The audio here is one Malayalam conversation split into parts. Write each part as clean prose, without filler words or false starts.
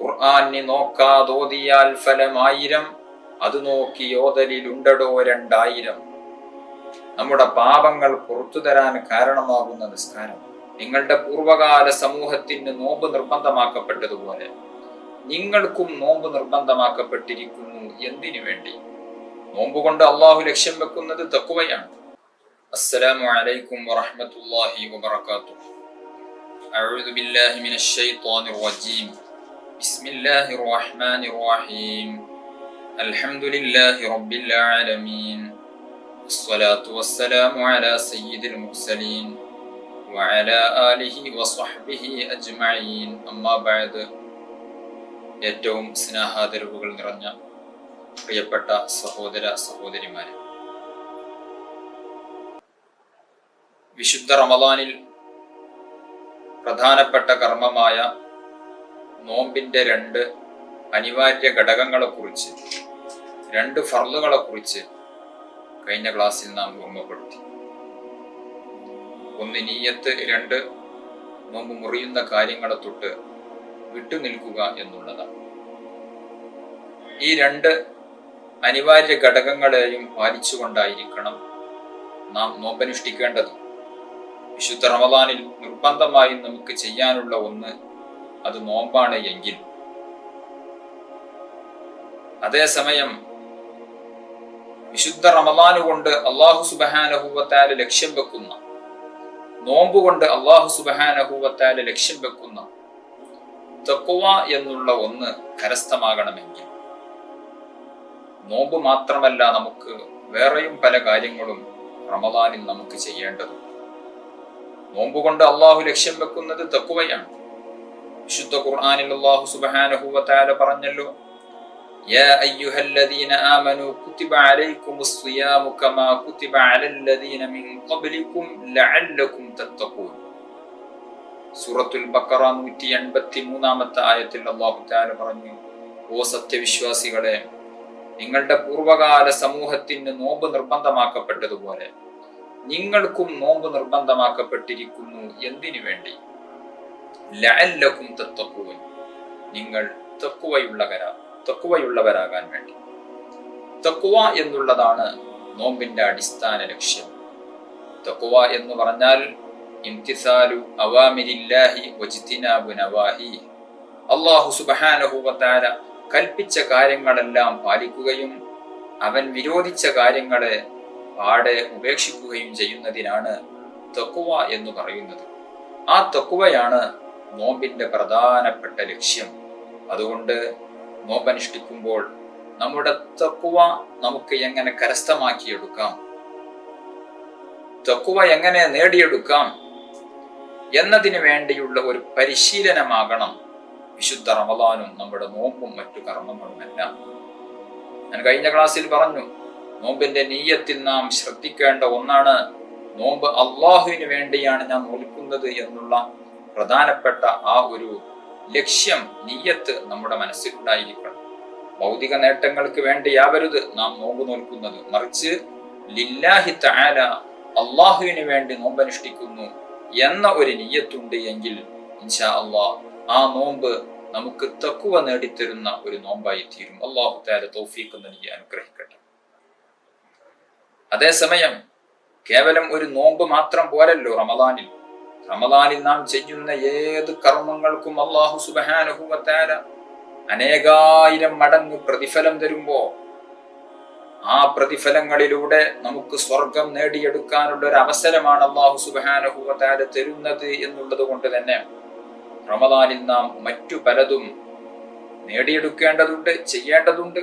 ഖുർആനെ നോക്കാതോതിയാൽ ഫലം 1000, അത് നോക്കി ഓതലിലുണ്ടടോ 2000. നമ്മുടെ പാപങ്ങൾ പുറത്തു തരാൻ കാരണമാകുന്ന നിസ്കാരം. നിങ്ങളുടെ പൂർവകാല സമൂഹത്തിന് നോമ്പ് നിർബന്ധമാക്കപ്പെട്ടതുപോലെ നിങ്ങൾക്കും നോമ്പ് നിർബന്ധമാക്കപ്പെട്ടിരിക്കുന്നു. എന്തിനു വേണ്ടി? നോമ്പ് കൊണ്ട് അള്ളാഹു ലക്ഷ്യം വെക്കുന്നത് തഖ്വയാണ്. അസ്സലാമു അലൈക്കും വറഹ്മത്തുള്ളാഹി വബറകാതുഹു. അഊദു ബില്ലാഹി മിനശ് ശൈത്വാനിർ റജീം. ബിസ്മില്ലാഹിർ റഹ്മാനിർ റഹീം. അൽഹംദുലില്ലാഹി റബ്ബിൽ ആലമീൻ. വസ്സലാത്തു വസ്സലാമു അലാ സയ്യിദിൽ മുർസലീൻ വഅലാ ആലിഹി വസ്വഹ്ബിഹി അജ്മഈൻ. അമ്മാ ബഅദ്. ഏറ്റവും സ്നേഹാദരവുകൾ നിറഞ്ഞ പ്രിയപ്പെട്ട സഹോദര സഹോദരിമാരെ, വിശുദ്ധ റമദാനിൽ പ്രധാനപ്പെട്ട കർമ്മമായ നോമ്പിന്റെ 2 അനിവാര്യ ഘടകങ്ങളെക്കുറിച്ച്, 2 ഫർളുകളെക്കുറിച്ച് കഴിഞ്ഞ ക്ലാസ്സിൽ നാം ഓർമ്മപ്പെടുത്തി. 1 നിയ്യത്ത്, 2 നോമ്പ് മുറിയുന്ന കാര്യങ്ങളെ തൊട്ട് വിട്ടുനിൽക്കുക എന്നുള്ളതാണ്. ഈ 2 അനിവാര്യ ഘടകങ്ങളെയും പാലിച്ചുകൊണ്ടായിരിക്കണം നാം നോമ്പനുഷ്ഠിക്കേണ്ടത്. വിശുദ്ധ റമദാനിൽ നിർബന്ധമായും നമുക്ക് ചെയ്യാനുള്ള ഒന്ന് അത് നോമ്പാണ് എങ്കിൽ, അതേസമയം വിശുദ്ധ റമദാൻ കൊണ്ട് അല്ലാഹു സുബ്ഹാനഹു വ തആല ലക്ഷ്യം വെക്കുന്ന, നോമ്പ് കൊണ്ട് അല്ലാഹു സുബ്ഹാനഹു വ തആല ലക്ഷ്യം വെക്കുന്ന തഖ്വ എന്നുള്ള ഒന്ന് കരസ്ഥമാകണമെങ്കിൽ, നോമ്പ് മാത്രമല്ല, നമുക്ക് വേറെയും പല കാര്യങ്ങളും റമദാനിൽ നമുക്ക് ചെയ്യേണ്ടതുണ്ട്. നോമ്പ് കൊണ്ട് അള്ളാഹു ലക്ഷ്യം വെക്കുന്നത് തഖ്വയാണ്. വിശുദ്ധ ഖുർആനിൽ അല്ലാഹു സുബ്ഹാനഹു വ തആല പറഞ്ഞല്ലോ, യാ അയ്യുഹല്ലദീന ആമനൂ കുതിബ അലൈക്കുമുസ് സിയാമു കമാ കുതിബ അലല്ലദീന മിൻ ഖബ്ലികും ലഅല്ലകും തത്തഖൂൻ. സൂറത്തുൽ ബഖറ 183-ാമത്തെ ആയത്തിൽ അല്ലാഹു തആല പറഞ്ഞു, ഓ സത്യവിശ്വാസികളെ, നിങ്ങളുടെ പൂർവകാല സമൂഹത്തിന് നോമ്പ് നിർബന്ധമാക്കപ്പെട്ടതുപോലെ നിങ്ങൾക്കും നോമ്പ് നിർബന്ധമാക്കപ്പെട്ടിരിക്കുന്നു. എന്തിനു വേണ്ടി? ലഅല്ലകും തത്തഖൂൻ, നിങ്ങൾ തഖ്വയുള്ളവരാകാൻ വേണ്ടി. തഖ്വ എന്നുള്ളതാണ് നോമ്പിന്റെ അടിസ്ഥാന ലക്ഷ്യം. തഖ്വ എന്ന് പറഞ്ഞാൽ ഇംതിസാലു അവാമിരില്ലാഹി വജ്തിനാബു നവാഹി. അല്ലാഹു സുബ്ഹാനഹു വ തആല കൽപ്പിച്ച കാര്യങ്ങളെല്ലാം പാലിക്കുകയും അവൻ വിരോധിച്ച കാര്യങ്ങളെ പാടെ ഉപേക്ഷിക്കുകയും ചെയ്യുന്നതിനാണ് തഖ്വ എന്ന് പറയുന്നത്. ആ തഖ്വയാണ് നോമ്പിന്റെ പ്രധാനപ്പെട്ട ലക്ഷ്യം. അതുകൊണ്ട് നോമ്പനുഷ്ഠിക്കുമ്പോൾ നമ്മുടെ തഖ്വ നമുക്ക് എങ്ങനെ കരസ്ഥമാക്കിയെടുക്കാം, തഖ്വ എങ്ങനെ നേടിയെടുക്കാം എന്നതിനു വേണ്ടിയുള്ള ഒരു പരിശീലനമാകണം വിശുദ്ധ റമദാനും നമ്മുടെ നോമ്പും മറ്റു കർമ്മങ്ങളുമെല്ലാം. ഞാൻ കഴിഞ്ഞ ക്ലാസ്സിൽ പറഞ്ഞു, നോമ്പിന്റെ നിയ്യത്തിൽ നാം ശ്രദ്ധിക്കേണ്ട ഒന്നാണ്, നോമ്പ് അള്ളാഹുവിന് വേണ്ടിയാണ് ഞാൻ നോൽക്കുന്നത് എന്നുള്ള പ്രധാനപ്പെട്ട ആ ഒരു ലക്ഷ്യം, നിയ്യത്ത് നമ്മുടെ മനസ്സിലുണ്ടായിരിക്കണം. ഭൗതിക നേട്ടങ്ങൾക്ക് വേണ്ടിയാവരുത് നാം നോമ്പ് നോൽക്കുന്നത്, മറിച്ച് ലില്ലാഹി തആല, അള്ളാഹുവിന് വേണ്ടി നോമ്പനുഷ്ഠിക്കുന്നു എന്ന ഒരു നിയ്യത്തുണ്ട് എങ്കിൽ ഇൻഷാ അല്ലാഹ് ആ നോമ്പ് നമുക്ക് തഖ്വ നേടിത്തരുന്ന ഒരു നോമ്പായി തീരും. അല്ലാഹു തആല തൗഫീഖ് നൽകി അനുഗ്രഹിക്കട്ടെ. അതേസമയം കേവലം ഒരു നോമ്പ് മാത്രം പോരല്ലോ റമദാനിൽ നാം ചെയ്യുന്ന ഏത് കർമ്മങ്ങൾക്കും അല്ലാഹു സുബ്ഹാനഹു വ തആല അനേകായിരം മടങ്ങ് പ്രതിഫലം തരുമ്പോ, ആ പ്രതിഫലങ്ങളിലൂടെ നമുക്ക് സ്വർഗം നേടിയെടുക്കാനുള്ള ഒരു അവസരമാണ് അല്ലാഹു സുബ്ഹാനഹു വ തആല തരുന്നത് എന്നുള്ളത് കൊണ്ട് തന്നെ റമദാനിൽ നാം മറ്റു പലതും നേടിയെടുക്കേണ്ടതുണ്ട്, ചെയ്യേണ്ടതുണ്ട്.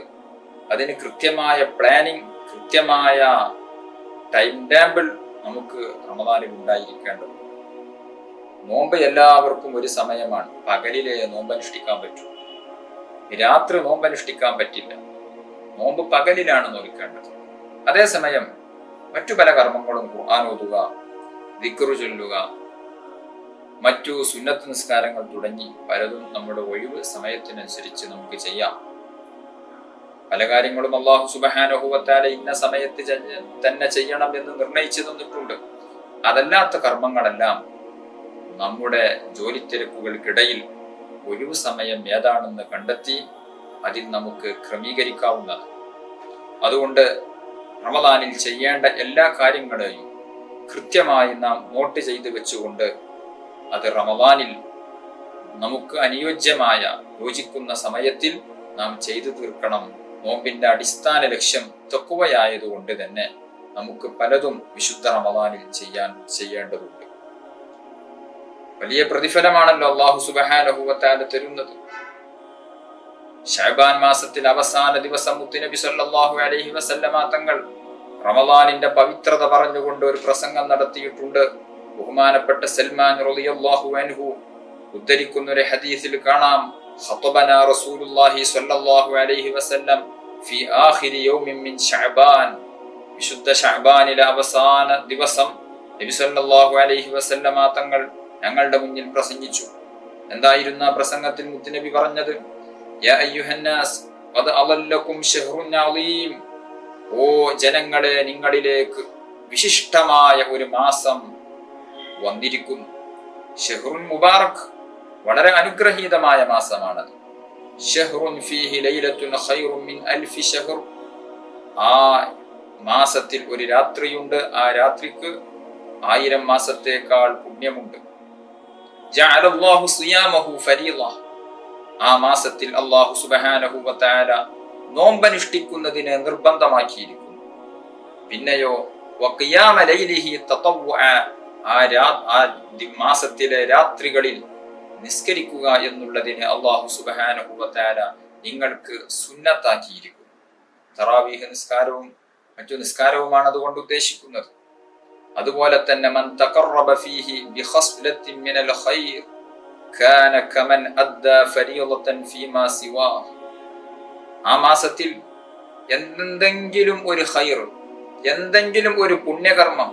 അതിന് കൃത്യമായ പ്ലാനിങ്, കൃത്യമായ ടൈം ടേബിൾ നമുക്ക് റമദാനിൽ ഉണ്ടായിരിക്കേണ്ടതുണ്ട്. നോമ്പ് എല്ലാവർക്കും ഒരു സമയമാണ്. പകലിലെ നോമ്പനുഷ്ഠിക്കാൻ പറ്റും, രാത്രി നോമ്പനുഷ്ഠിക്കാൻ പറ്റില്ല. നോമ്പ് പകലിലാണ് നോൽക്കേണ്ടത്. അതേസമയം മറ്റു പല കർമ്മങ്ങളും, ഖുർആൻ ഓതുക, ദിക്റ് ചൊല്ലുക, മറ്റു സുന്നത്ത് നിസ്കാരങ്ങൾ തുടങ്ങി പലതും നമ്മുടെ ഒഴിവ് സമയത്തിനനുസരിച്ച് നമുക്ക് ചെയ്യാം. പല കാര്യങ്ങളും അല്ലാഹു സുബ്ഹാനഹു വ തആല ഇന്ന സമയത്ത് തന്നെ ചെയ്യണം എന്ന് നിർണയിച്ചു തന്നിട്ടുണ്ട്. അതല്ലാത്ത കർമ്മങ്ങളെല്ലാം നമ്മുടെ ജോലി തിരക്കുകൾക്കിടയിൽ ഒഴിവു സമയം ഏതാണെന്ന് കണ്ടെത്തി അതിൽ നമുക്ക് ക്രമീകരിക്കാവുന്നതാണ്. അതുകൊണ്ട് റമദാനിൽ ചെയ്യേണ്ട എല്ലാ കാര്യങ്ങളെയും കൃത്യമായി നാം നോട്ട് ചെയ്ത് വെച്ചുകൊണ്ട് അത് റമദാനിൽ നമുക്ക് അനുയോജ്യമായ യോജിക്കുന്ന സമയത്തിൽ നാം ചെയ്തു തീർക്കണം. നോമ്പിന്റെ അടിസ്ഥാന ലക്ഷ്യം തഖ്വയായതുകൊണ്ട് തന്നെ നമുക്ക് പലതും വിശുദ്ധ റമദാനിൽ ചെയ്യേണ്ടതുണ്ട്. വലിയ പ്രതിഫലമാണല്ലോ അല്ലാഹു സുബ്ഹാനഹു വ തആല തരുന്നത്. ശഅബാൻ മാസത്തിൽ അവസാന ദിവസം മുത്തുനബി സല്ലല്ലാഹു അലൈഹി വസല്ലമ തങ്ങൾ റമദാനിന്റെ പവിത്രത പറഞ്ഞുകൊണ്ട് ഒരു പ്രസംഗം നടത്തിയിട്ടുണ്ട്. ബഹുമാനപ്പെട്ട സൽമാൻ റളിയല്ലാഹു അൻഹു ഉദ്ധരിക്കുന്ന ഒരു ഹദീസിൽ കാണാം, ഖതബനാ റസൂലുള്ളാഹി സ്വല്ലല്ലാഹു അലൈഹി വസല്ലം ഫി ആഖിരി യൗമിൻ മിൻ ശഅബാൻ. വിശുദ്ധ ശഅബാനിലെ അവസാന ദിവസം നബി സല്ലല്ലാഹു അലൈഹി വസല്ലമ തങ്ങൾ ഞങ്ങളുടെ മുന്നിൽ പ്രസംഗിച്ചു. എന്തായിരുന്നു ആ പ്രസംഗത്തിൽ മുത്തുനബി പറഞ്ഞത്? യാ അയ്യുഹന്നാസ് ഖദ് അളല്ലകും ശഹ്റുൻ അളീം. ഓ ജനങ്ങളെ, നിങ്ങളിലേക്ക് വിശിഷ്ടമായ ഒരു മാസം വന്നിരിക്കുന്നു. ഷഹ്റുൻ മുബാറക്, വളരെ അനുഗ്രഹീതമായ മാസമാണത്. ഷഹ്റുൻ ഫീഹി ലൈലത്തുൻ ഖൈറുൻ മിൻ അൽഫി ഷഹ്ർ. ആ മാസത്തിൽ ഒരു രാത്രിയുണ്ട്, ആ രാത്രിക്ക് 1000 മാസത്തേക്കാൾ പുണ്യമുണ്ട്. ജഅലല്ലാഹു സിയാമഹു ഫരീള. ആ മാസത്തിൽ അല്ലാഹു സുബ്ഹാനഹു വ തആല നോമ്പനുഷ്ഠിക്കുന്നതിനെ നിർബന്ധമാക്കിയിരിക്കുന്നു. പിന്നെയോ വഖിയാമ ലൈലിഹി തതവ്വുഅ. ആ മാസത്തിലെ രാത്രികളിൽ നിസ്കരിക്കുക എന്നുള്ളതിനെ അല്ലാഹു സുബ്ഹാനഹു വ തആല നിങ്ങൾക്ക് സുന്നത്താക്കിയിരിക്കുന്നു. തറാവീഹ് നിസ്കാരവും മറ്റു നിസ്കാരവുമാണ് അതുകൊണ്ട് ഉദ്ദേശിക്കുന്നത്. അതുപോലെ തന്നെ മൻ തഖറബ ഫീഹി ബിഖസ്ലത്തിൻ മിനൽ ഖൈർ കാന കമൻ അദ്ദാ ഫരീളതൻ ഫീമാ സിവാ. ആ മാസത്തിൽ എന്തെങ്കിലും ഒരു ഖൈർ, എന്തെങ്കിലും ഒരു പുണ്യകർമ്മം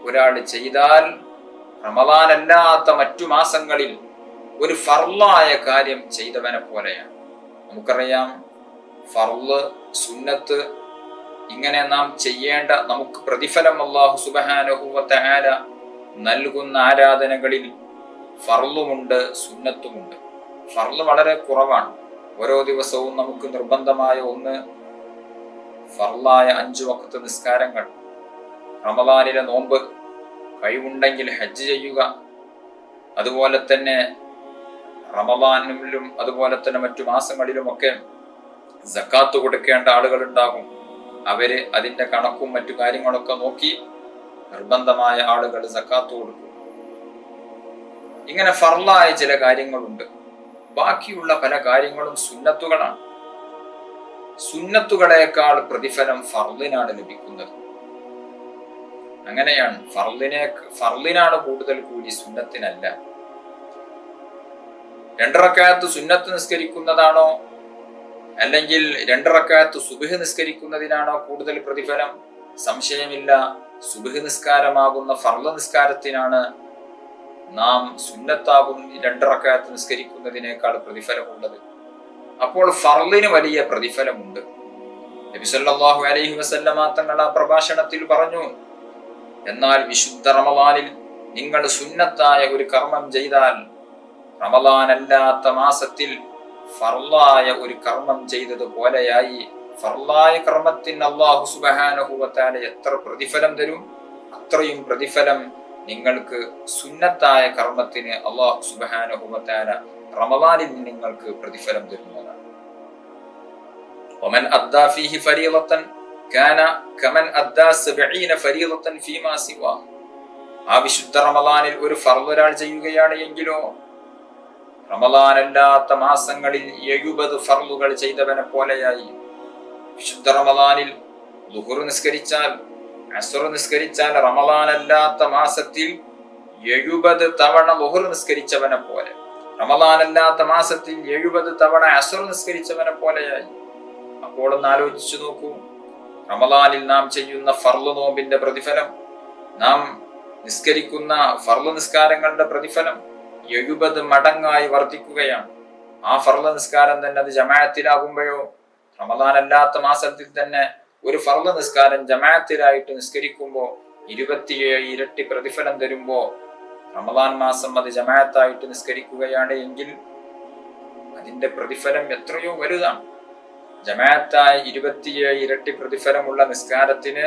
ഒരാൾ ചെയ്താൽ റമദാൻ അല്ലാത്ത മറ്റു മാസങ്ങളിൽ ഒരു ഫർളായ കാര്യം ചെയ്തവനെ പോലെയാണ്. നമുക്കറിയാം, ഫർള്, സുന്നത്ത്, ഇങ്ങനെ നാം ചെയ്യേണ്ട നമുക്ക് പ്രതിഫലം അല്ലാഹു സുബ്ഹാനഹു വ തആല നൽകുന്ന ആരാധനകളിൽ ഫർളുമുണ്ട്, സുന്നത്തുമുണ്ട്. ഫർള് വളരെ കുറവാണ്. ഓരോ ദിവസവും നമുക്ക് നിർബന്ധമായ ഒന്ന് ഫർളായ 5 വഖത്ത് നിസ്കാരങ്ങൾ, റമദാനിലെ നോമ്പ്, കഴിവുണ്ടെങ്കിൽ ഹജ്ജ് ചെയ്യുക. അതുപോലെ തന്നെ റമദാനിലും അതുപോലെ തന്നെ മറ്റു മാസങ്ങളിലുമൊക്കെ സക്കാത്ത് കൊടുക്കേണ്ട ആളുകൾ ഉണ്ടാകും. അവര് അതിന്റെ കണക്കും മറ്റു കാര്യങ്ങളൊക്കെ നോക്കി നിർബന്ധമായ ആളുകൾ സക്കാത്ത് കൊടുക്കും. ഇങ്ങനെ ഫർളായ ചില കാര്യങ്ങളുണ്ട്. ബാക്കിയുള്ള പല കാര്യങ്ങളും സുന്നത്തുകളാണ്. സുന്നത്തുകളേക്കാൾ പ്രതിഫലം ഫർളിനാണ് ലഭിക്കുന്നത്. അങ്ങനെയാണ്. ഫർളിനാണ് കൂടുതൽ കൂലി, സുന്നത്തിനല്ല. 2 റക്അത്ത് സുന്നത്ത് നിസ്കരിക്കുന്നതാണോ അല്ലെങ്കിൽ 2 റക്അത്ത് സുബ്ഹ് നിസ്കരിക്കുന്നതിനാണോ കൂടുതൽ പ്രതിഫലം? സംശയമില്ല, സുബ്ഹ് നിസ്കാരമാകുന്ന ഫർള് നിസ്കാരത്തിനാണ് നാം സുന്നത്താകും 2 റക്അത്ത് നിസ്കരിക്കുന്നതിനേക്കാൾ പ്രതിഫലമുള്ളത്. അപ്പോൾ ഫർളിന് വലിയ പ്രതിഫലമുണ്ട്. നബി സല്ലല്ലാഹു അലൈഹി വസല്ലമ തങ്ങൾ ആ പ്രഭാഷണത്തിൽ പറഞ്ഞു, എന്നാൽ വിശുദ്ധ റമദാനിൽ നിങ്ങൾ സുന്നത്തായ ഒരു കർമ്മം ചെയ്താൽ റമദാൻ അല്ലാത്ത മാസത്തിൽ ഫർളായ ഒരു കർമ്മം ചെയ്തതുപോലെയായി. ഫർളായ കർമ്മത്തിന് അല്ലാഹു സുബ്ഹാനഹു വ തആല എത്ര പ്രതിഫലം തരും, അത്രയും പ്രതിഫലം നിങ്ങൾക്ക് സുന്നത്തായ കർമ്മത്തിന് അല്ലാഹു സുബ്ഹാനഹു വ തആല റമദാനിൽ നിങ്ങൾക്ക് പ്രതിഫലം തരുന്നതാണ്. വമൻ അദ്ദാ ഫീഹി ഫരീളതൻ കാന കമൻ അദ്ദാ 70 ഫരീളതൻ ഫീമാ സിവാ. ആ വിശുദ്ധ റമദാനിൽ ഒരു ഫർള് ഒരാൾ ചെയ്യുകയാണ് എങ്കിലോ റമദാൻ അല്ലാത്ത മാസങ്ങളിൽ 70 ഫർളുകൾ ചെയ്തവനെ പോലെയായി. വിശുദ്ധ റമദാനിൽ ളുഹർ നിസ്കരിച്ചാൽ, അസ്ർ നിസ്കരിച്ചാൽ റമദാൻ അല്ലാത്ത മാസത്തിൽ 70 തവണ ളുഹർ നിസ്കരിച്ചവനെ പോലെ, റമദാൻ അല്ലാത്ത മാസത്തിൽ 70 തവണ അസ്ർ നിസ്കരിച്ചവനെ പോലെയായി. അപ്പോൾ ഒന്ന് ആലോചിച്ചു നോക്കൂ, റമദാനിൽ നാം ചെയ്യുന്ന ഫർള് നോമ്പിന്റെ പ്രതിഫലം, നാം നിസ്കരിക്കുന്ന ഫർള് നിസ്കാരങ്ങളുടെ പ്രതിഫലം 70 മടങ്ങായി വർദ്ധിക്കുകയാണ്. ആ ഫർള് നിസ്കാരം തന്നെ അത് ജമാഅത്തിലാകുമ്പോഴോ, റമദാൻ അല്ലാത്ത മാസത്തിൽ തന്നെ ഒരു ഫർള് നിസ്കാരം ജമാഅത്തിലായിട്ട് നിസ്കരിക്കുമ്പോൾ 27 ഇരട്ടി പ്രതിഫലം തരുമ്പോ റമദാൻ മാസം അത് ജമാഅത്തായിട്ട് നിസ്കരിക്കുകയാണ് എങ്കിൽ അതിന്റെ പ്രതിഫലം എത്രയോ വലുതാണ്. ജമാഅത്തായി 27 ഇരട്ടി പ്രതിഫലമുള്ള നിസ്കാരത്തിന്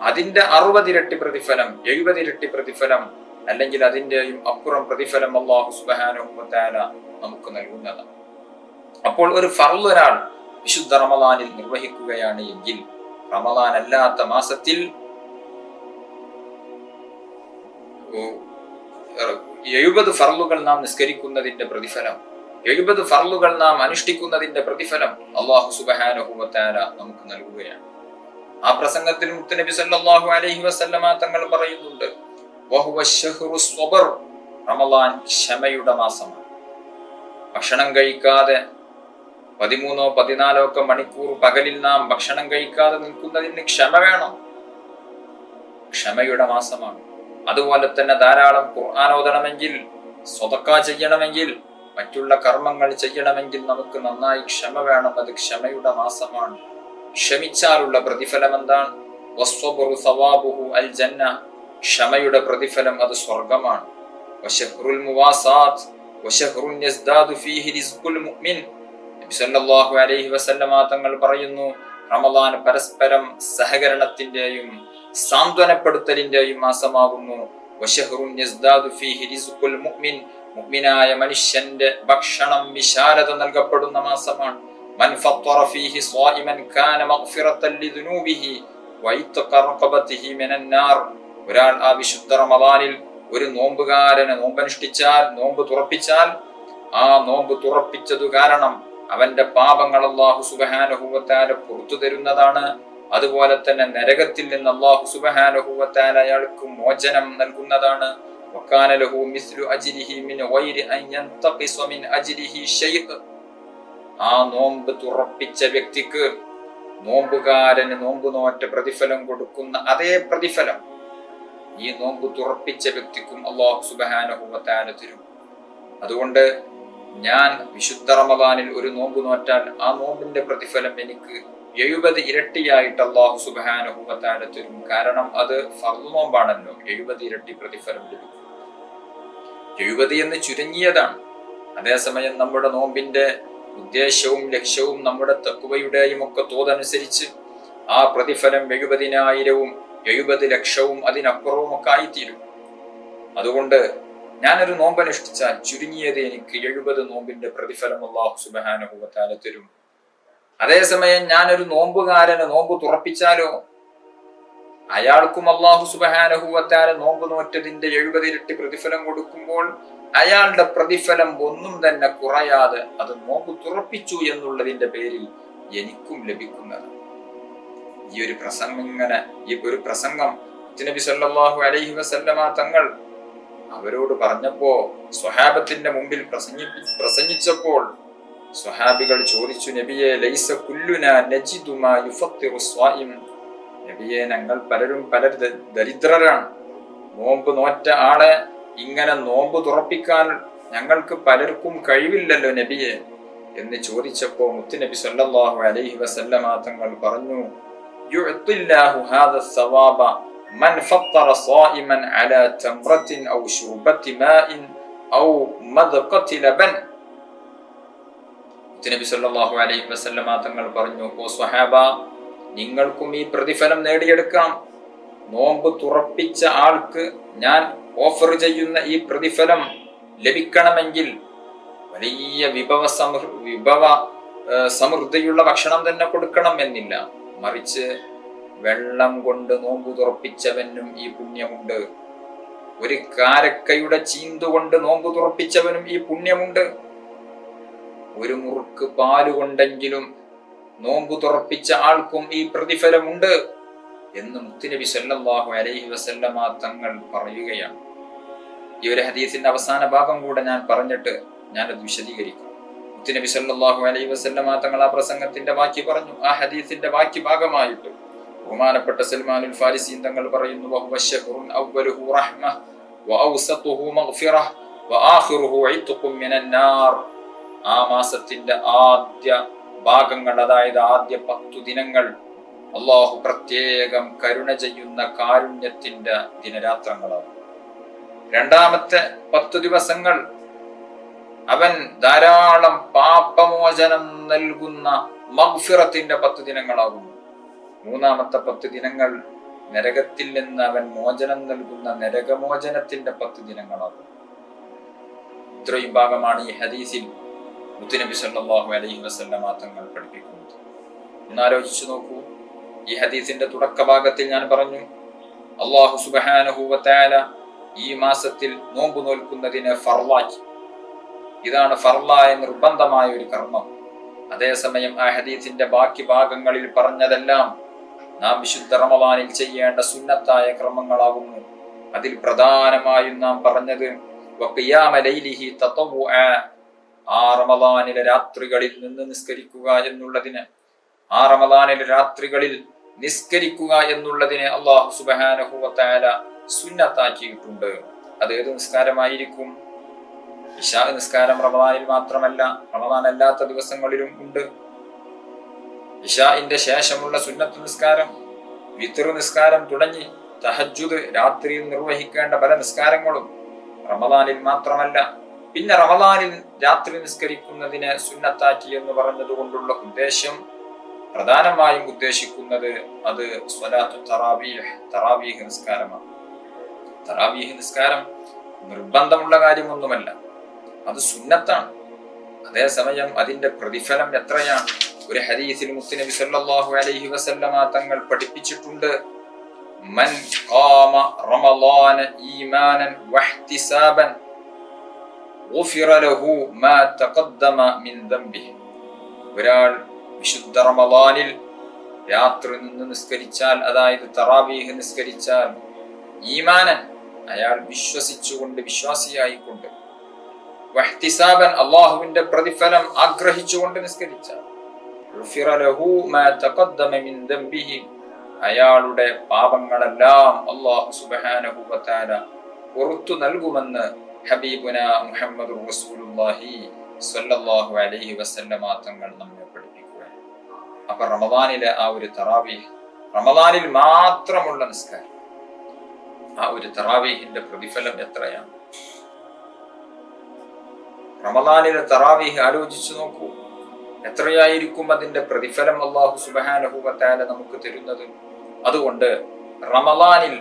അതിന്റെ 60 ഇരട്ടി പ്രതിഫലം, 70 ഇരട്ടി പ്രതിഫലം, അല്ലെങ്കിൽ അതിന്റെയും അപ്പുറം പ്രതിഫലം അല്ലാഹു സുബ്ഹാനഹു വ തആല നമുക്ക് നൽകുന്നതാണ്. അപ്പോൾ ഒരു ഫർള് ഒരാൾ വിശുദ്ധ റമളാനിൽ നിർവഹിക്കുകയാണ് എങ്കിൽ റമളാൻ അല്ലാത്ത മാസത്തിൽ 70 ഫർളുകൾ നാം നിസ്കരിക്കുന്നതിന്റെ പ്രതിഫലം, 70 ഫർളുകൾ നാം അനുഷ്ഠിക്കുന്നതിന്റെ പ്രതിഫലം അല്ലാഹു സുബ്ഹാനഹു വ തആല നമുക്ക് നൽകുകയാണ്. ആ പ്രസംഗത്തിൽ മുത്തുനബി സല്ലല്ലാഹു അലൈഹി വസല്ലമ തങ്ങൾ പറയുന്നുണ്ട്, വഹുവ ശഹ്റു സ്വബർ, റമളാൻ ക്ഷമയുടെ മാസമാണ്. ഭക്ഷണം കഴിക്കാതെ 13 14 മണിക്കൂർ പകലിൽ നാം ഭക്ഷണം കഴിക്കാതെ നിൽക്കുന്നതിന് ക്ഷമ വേണം. ക്ഷമയുടെ മാസമാണ്. അതുപോലെ തന്നെ ധാരാളം ഖുർആൻ ഓതണമെങ്കിൽ, സ്വതക്ക ചെയ്യണമെങ്കിൽ, മറ്റുള്ള കർമ്മങ്ങൾ ചെയ്യണമെങ്കിൽ നമുക്ക് നന്നായി ക്ഷമ വേണം. അത് ക്ഷമയുടെ മാസമാണ്. ക്ഷമിച്ചാലുള്ള പ്രതിഫലം എന്താണ്? വസ്വബറു സവാബുഹു അൽ ജന്ന, ക്ഷമയുടെ പ്രതിഫലം അത് സ്വർഗമാണ്. വശഹ്റുൽ മുവാസാത്ത് വശഹ്റുൻ യസ്ദാദു ഫീഹി റിസ്ഖുൽ മുഅ്മിൻ, നബി സല്ലല്ലാഹു അലൈഹി വസല്ലമ തങ്ങൾ പറയുന്നു, റമളാൻ പരസ്പരം സഹകരണത്തിന്റെയും സാന്ത്വനപ്പെടുത്തലിന്റെയും മാസമാകുന്നു. വശഹ്റുൻ യസ്ദാദു ഫീഹി റിസ്ഖുൽ മുഅ്മിൻ, മുഅ്മിനായ മനുഷ്യന്റെ ഭക്ഷണം വിശാലത നൽകപ്പെടുന്ന മാസമാണ്. മൻ ഫത്തറ ഫീഹി സ്വായിമൻ കാന മഗ്ഫിറതൻ ലിദുനൂബിഹി വഇത്ഖ റഖബതിഹി മിനൻ നാർ, ഒരാൾ ആ വിശുദ്ധ റമളാനിൽ ഒരു നോമ്പുകാരനെ നോമ്പനുഷ്ഠിച്ചാൽ, നോമ്പ് തുറപ്പിച്ചാൽ, ആ നോമ്പ് തുറപ്പിച്ചതു കാരണം അവന്റെ പാപങ്ങൾ അല്ലാഹു സുബ്ഹാനഹു വ തആല പുറത്തു തരുന്നതാണ്. അതുപോലെ തന്നെ നരകത്തിൽ നിന്ന് അല്ലാഹു സുബ്ഹാനഹു വ തആല അയാൾക്ക് മോചനം നൽകുന്നതാണ്. വകാന ലഹു മിസ്ലു അജ്രിഹി മിൻ ഗൈരി അൻ യൻതഖിസ മിൻ അജ്രിഹി ശൈഅ, ആ നോമ്പ് തുറപ്പിച്ച വ്യക്തിക്ക് നോമ്പുകാരന് നോമ്പ് നോറ്റ പ്രതിഫലം കൊടുക്കുന്ന അതേ പ്രതിഫലം ഈ നോമ്പ് തുറപ്പിച്ച വ്യക്തിക്കും അല്ലാഹു സുബ്ഹാനഹു വ തആല തരും. അതുകൊണ്ട് ഞാൻ വിശുദ്ധ റമളാനിൽ ഒരു നോമ്പ് നോറ്റാൽ ആ നോമ്പിന്റെ പ്രതിഫലം എനിക്ക് 70 ഇരട്ടിയായിട്ട് അല്ലാഹു സുബ്ഹാനഹു വ തആല തരും. കാരണം അത് ഫർള് നോമ്പാണല്ലോ, 70 ഇരട്ടി പ്രതിഫലം ലഭിക്കും. 70 എന്ന് ചുരുങ്ങിയതാണ്. അതേസമയം നമ്മുടെ നോമ്പിന്റെ ഉദ്ദേശവും ലക്ഷ്യവും നമ്മുടെ തഖ്വയുടെയും ഒക്കെ തോതനുസരിച്ച് ആ പ്രതിഫലം 70,000-ഉം 70 ലക്ഷവും അതിനപ്പുറവും ഒക്കെ ആയിത്തീരും. അതുകൊണ്ട് ഞാനൊരു നോമ്പനുഷ്ഠിച്ചാൽ ചുരുങ്ങിയത് എനിക്ക് 70 നോമ്പിന്റെ പ്രതിഫലം അല്ലാഹു സുബ്ഹാനഹു വ തആല തരും. അതേസമയം ഞാനൊരു നോമ്പുകാരന് നോമ്പ് തുറപ്പിച്ചാലോ, അയാൾക്കും അല്ലാഹു സുബ്ഹാനഹു വ തആല നോമ്പ് നോറ്റതിന്റെ 70 ഇരട്ടി പ്രതിഫലം കൊടുക്കുമ്പോൾ അയാളുടെ പ്രതിഫലം ഒന്നും തന്നെ കുറയാതെ അത് നോമ്പ് തുറപ്പിച്ചു എന്നുള്ളതിന്റെ പേരിൽ എനിക്കും ലഭിക്കുന്നത്. ഈ ഒരു പ്രസംഗം നബി സല്ലല്ലാഹു അലൈഹി വസല്ലമ തങ്ങൾ അവരോട് പറഞ്ഞപ്പോ, സ്വഹാബത്തിന്റെ മുമ്പിൽ പ്രസംഗിച്ചപ്പോൾ സ്വഹാബികൾ ചോദിച്ചു, നബിയെ ലൈസ കുല്ലുനാ നജിദു മാ യുഫത്തിറു സ്വായിം, നബിയെ ഞങ്ങൾ പലരും ദരിദ്രരാണ്, നോമ്പ് നോറ്റ ആളെ ഇങ്ങനെ നോമ്പ് തുറപ്പിക്കാൻ ഞങ്ങൾക്ക് പലർക്കും കഴിവില്ലല്ലോ നബിയെ എന്ന് ചോദിച്ചപ്പോൾ മുത്തുനബി സല്ലല്ലാഹു അലൈഹി വസല്ലമ തങ്ങൾ പറഞ്ഞു, യുഅ്തില്ലാഹു ഹാദാ സവാബ മൻ ഫത്തറ സ്വായിമൻ അലാ തംറത്തിൻ ഔ ശുർബത്തി മാഇൻ ഔ മദ്ഖത്തി ലബൻ. മുത്തുനബി സല്ലല്ലാഹു അലൈഹി വസല്ലമ തങ്ങൾ പറഞ്ഞു, ഓ സ്വഹാബ, നിങ്ങൾക്കും ഈ പ്രതിഫലം നേടിയെടുക്കാം. നോമ്പ് തുറപ്പിച്ച ആൾക്ക് ഞാൻ ഓഫർ ചെയ്യുന്ന ഈ പ്രതിഫലം ലഭിക്കണമെങ്കിൽ വലിയ വിഭവ സമൃദ്ധിയുള്ള ഭക്ഷണം തന്നെ കൊടുക്കണം എന്നില്ല. മറിച്ച് വെള്ളം കൊണ്ട് നോമ്പ് തുറപ്പിച്ചവനും ഈ പുണ്യമുണ്ട്, ഒരു കാരക്കയുടെ ചീന്തുകൊണ്ട് നോമ്പ് തുറപ്പിച്ചവനും ഈ പുണ്യമുണ്ട്, ഒരു മുറുക്ക് പാലുകൊണ്ടെങ്കിലും നോമ്പ് തുറപ്പിച്ച ആൾക്കും ഈ പ്രതിഫലമുണ്ട് എന്ന് മുത്തുനബി സല്ലല്ലാഹു അലൈഹി വസല്ലമ തങ്ങൾ പറയുകയാണ്. ഈ ഒരു ഹദീസിന്റെ അവസാന ഭാഗം കൂടെ ഞാൻ പറഞ്ഞിട്ട് ഞാനത് വിശദീകരിക്കാം. മുത്തുനബി സല്ലല്ലാഹു അലൈഹി വസല്ലമ തങ്ങൾ ആ പ്രസംഗത്തിന്റെ ബാക്കി പറഞ്ഞു. ആ ഹദീസിന്റെ ബാക്കി ഭാഗമായിട്ട് ബഹുമാനപ്പെട്ട സൽമാനുൽ ഫാരിസി തങ്ങൾ പറയുന്നു, വഹുവ ശഹ്റുൻ അവ്വലുഹു റഹ്മ വഔസതുഹു മഗ്ഫിറഹ് വആഖിറുഹു ഇത്ഖും മിനൻ നാർ. ആ മാസത്തിന്റെ ആദ്യ ഭാഗങ്ങൾ, അതായത് ആദ്യ 10 ദിനങ്ങൾ അല്ലാഹു പ്രത്യേകം കരുണ ചെയ്യുന്ന കാരുണ്യത്തിന്റെ ദിനരാത്രങ്ങളാണ്. രണ്ടാമത്തെ 10 ദിവസങ്ങൾ അവൻ ധാരാളം പാപമോചനം നൽകുന്ന മഗ്ഫിറത്തിന്റെ 10 ദിനങ്ങളാകുന്നു. മൂന്നാമത്തെ 10 ദിനങ്ങൾ നരകത്തിൽ നിന്ന് അവൻ മോചനം നൽകുന്ന നരകമോചനത്തിന്റെ 10 ദിനങ്ങളാകുന്നു. ഇത്രയും ഭാഗമാണ് ഈ ഹദീസിൽ മുത്തുനബി സല്ലല്ലാഹു അലൈഹി വസല്ലമ തങ്ങൾ പഠിപ്പിക്കുന്നത്. ഒന്നാലോചിച്ചു നോക്കൂ. ഈ ഹദീസിന്റെ തുടക്ക ഭാഗത്തിൽ ഞാൻ പറഞ്ഞു, അല്ലാഹു സുബ്ഹാനഹു വ തആല ഈ മാസത്തിൽ നോമ്പ് നോൽക്കുന്നതിനെ ഫർളാക്കി. ഇതാണ് ഫർളായ നിർബന്ധമായ ഒരു കർമ്മം. അതേസമയം ആ ഹദീസിന്റെ ബാക്കി ഭാഗങ്ങളിൽ പറഞ്ഞതെല്ലാം നാം വിശുദ്ധ റമളാനിൽ ചെയ്യേണ്ട സുന്നത്തായ കർമ്മങ്ങളാകുന്നു. അതിൽ പ്രധാനമായും നാം പറഞ്ഞത് വഖിയാമ ലൈലിഹി തതവ്വുഅ, ആ റമളാനിലെ രാത്രികളിൽ നിന്ന് നിസ്കരിക്കുക എന്നുള്ളതിന്, ആ റമളാനിലെ രാത്രികളിൽ നിസ്കരിക്കുക എന്നുള്ളതിനെ അല്ലാഹു സുബ്ഹാനഹു വ തആല സുന്നത്താക്കിയിട്ടുണ്ട്. അത് ഏത് നിസ്കാരമായിരിക്കും? ഇശാ നിസ്കാരം റമളാനിൽ മാത്രമല്ല, റമളാൻ അല്ലാത്ത ദിവസങ്ങളിലും ഉണ്ട്. ഇശാഇന്റെ ശേഷമുള്ള സുന്നത്ത് നിസ്കാരം, വിത്ർ നിസ്കാരം തുടങ്ങി തഹജ്ജുദ്, രാത്രിയിൽ നിർവഹിക്കേണ്ട പല നിസ്കാരങ്ങളും റമളാനിൽ മാത്രമല്ല. പിന്നെ റമളാനിൽ രാത്രി നിസ്കരിക്കുന്നതിനെ സുന്നത്താക്കി എന്ന് പറഞ്ഞതുകൊണ്ടുള്ള ഉദ്ദേശം, പ്രധാനമായും ഉദ്ദേശിക്കുന്നത് അത് സ്വലാത്തു തറാവീഹ്, തറാവീഹ് നിസ്കാരമാണ്. തറാവീഹ് നിസ്കാരം നിർബന്ധമുള്ള കാര്യമൊന്നുമല്ല, അത് സുന്നത്താണ്. അതേസമയം അതിന്റെ പ്രതിഫലം എത്രയാണ്? ഒരു ഹദീസിൽ മുത്തുനബി സല്ലല്ലാഹു അലൈഹി വസല്ലമ തങ്ങൾ പഠിപ്പിച്ചിട്ടുണ്ട്, മൻ ഖാമ റമളാന ഈമാനൻ വഹ്തിസാബൻ ഗുഫിറ ലഹു മാ തഖദ്ദമ മിൻ ദംബിഹി. ഒരാൾ വിശുദ്ധ റമളാനിൽ രാത്രി നിന്ന് നിസ്കരിച്ചാൽ, അതായത് തറാവീഹ് നിസ്കരിച്ചാൽ, ഈമാനൻ അയാൾ വിശ്വസിച്ചുകൊണ്ട്, വിശ്വാസിയായിക്കൊണ്ട്, വഹ്തിസാബൻ അല്ലാഹുവിന്റെ പ്രതിഫലം ആഗ്രഹിച്ചുകൊണ്ട് നിസ്കരിച്ചാൽ, ഗുഫിറ ലഹു മാ തഖദ്ദമ മിൻ ദംബിഹി, അയാളുടെ പാപങ്ങളെല്ലാം അല്ലാഹു സുബ്ഹാനഹു വ തആല പുറത്തു നൽകുമെന്ന് ഹബീബുന മുഹമ്മദുർ റസൂലുള്ളാഹി സ്വല്ലല്ലാഹു അലൈഹി വസല്ലമ തങ്ങൾ നമ്മെ പഠിപ്പിക്കുകയാണ്. അപ്പൊ റമളാനിലെ ആ ഒരു തറാവീഹ്, റമളാനിൽ മാത്രമുള്ള നിസ്കാരം, ആ ഒരു തറാവീഹിന്റെ പ്രതിഫലം എത്രയാണ്? റമളാനിലെ തറാവീഹ് ആലോചിച്ചു നോക്കൂ, എത്രയായിരിക്കും അതിന്റെ പ്രതിഫലം അല്ലാഹു സുബ്ഹാനഹു വ തആല നമുക്ക് തരുന്നത്. അതുകൊണ്ട് റമളാനിൽ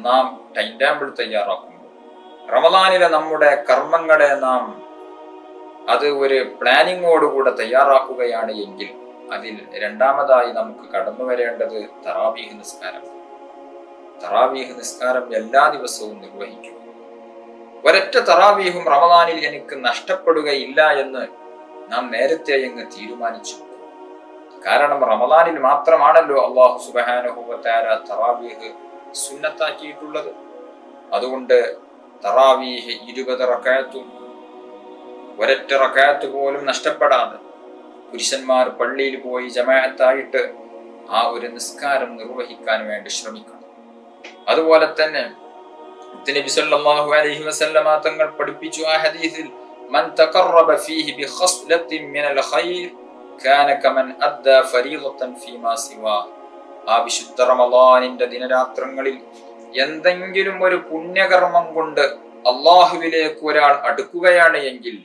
നാം ടൈം ടേബിൾ തയ്യാറാക്കുമ്പോൾ, റമളാനിലെ നമ്മുടെ കർമ്മങ്ങളെ നാം അത് ഒരു പ്ലാനിങ്ങോടുകൂടെ തയ്യാറാക്കുകയാണ് എങ്കിൽ അതിൽ രണ്ടാമതായി നമുക്ക് കടന്നു വരേണ്ടത് തറാവീഹ് നിസ്കാരം. തറാവീഹ് നിസ്കാരം എല്ലാ ദിവസവും നിർവഹിക്കും. ഒരൊറ്റ തറാവീഹും റമളാനിൽ എനിക്ക് നഷ്ടപ്പെടുകയില്ല എന്ന് നാം നേരത്തെ അങ്ങ് തീരുമാനിച്ചു. കാരണം റമളാനിൽ മാത്രമാണല്ലോ അല്ലാഹു സുബ്ഹാനഹു വ തആല തറാവീഹ് സുന്നത്താക്കിയിട്ടുള്ളത്. അതുകൊണ്ട് തറാവീഹ് 20 റക്അത്തും ഒരൊറ്റ റക്അത്ത് പോലും നഷ്ടപ്പെടാതെ പുരുഷന്മാർ പള്ളിയിൽ പോയി ജമാഅത്തായിട്ട് ആ ഒരു നിസ്കാരം നിർവഹിക്കാൻ വേണ്ടി ശ്രമിക്കണം. അതുപോലെ തന്നെ നബി സല്ലല്ലാഹു അലൈഹി വസല്ലമ തങ്ങൾ പഠിപ്പിച്ചു ആ ഹദീസിൽ, മൻ തഖറബ ഫീഹി ബിഖസ്ലത്തിൻ മിനൽ ഖൈർ കാന കമൻ അദ്ദാ ഫരീളതൻ ഫീമാ സിവാ. ആ വിശുദ്ധ റമളാനിന്റെ ദിനരാത്രങ്ങളിൽ എന്തെങ്കിലും ഒരു പുണ്യകർമ്മം കൊണ്ട് അല്ലാഹുവിലേക്ക് ഒരാൾ അടുക്കുകയാണ് എങ്കിൽ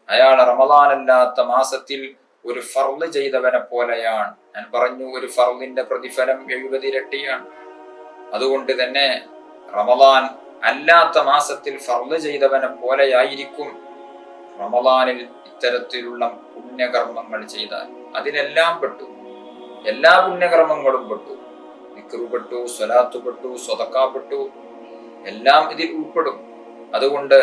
അയാൾ റമളാനല്ലാത്ത മാസത്തിൽ ഒരു ഫർള് ചെയ്തവനെ പോലെയാണ്. ഞാൻ പറഞ്ഞു, ഒരു ഫർളിന്റെ പ്രതിഫലം 70 ഇരട്ടിയാണ്. അതുകൊണ്ട് തന്നെ റമളാൻ അല്ലാത്ത മാസത്തിൽ ഫർള് ചെയ്തവനെ പോലെയായിരിക്കും റമളാനിൽ ഇത്തരത്തിലുള്ള പുണ്യകർമ്മങ്ങൾ ചെയ്താൽ. അതിലെല്ലാം പെട്ടു, എല്ലാ പുണ്യകർമ്മങ്ങളും പെട്ടു. ദിക്ർ പെട്ടു, സ്വലാത്ത് പെട്ടു, സ്വതക്ക പെട്ടു, എല്ലാം ഇതിൽ ഉൾപ്പെടും. അതുകൊണ്ട്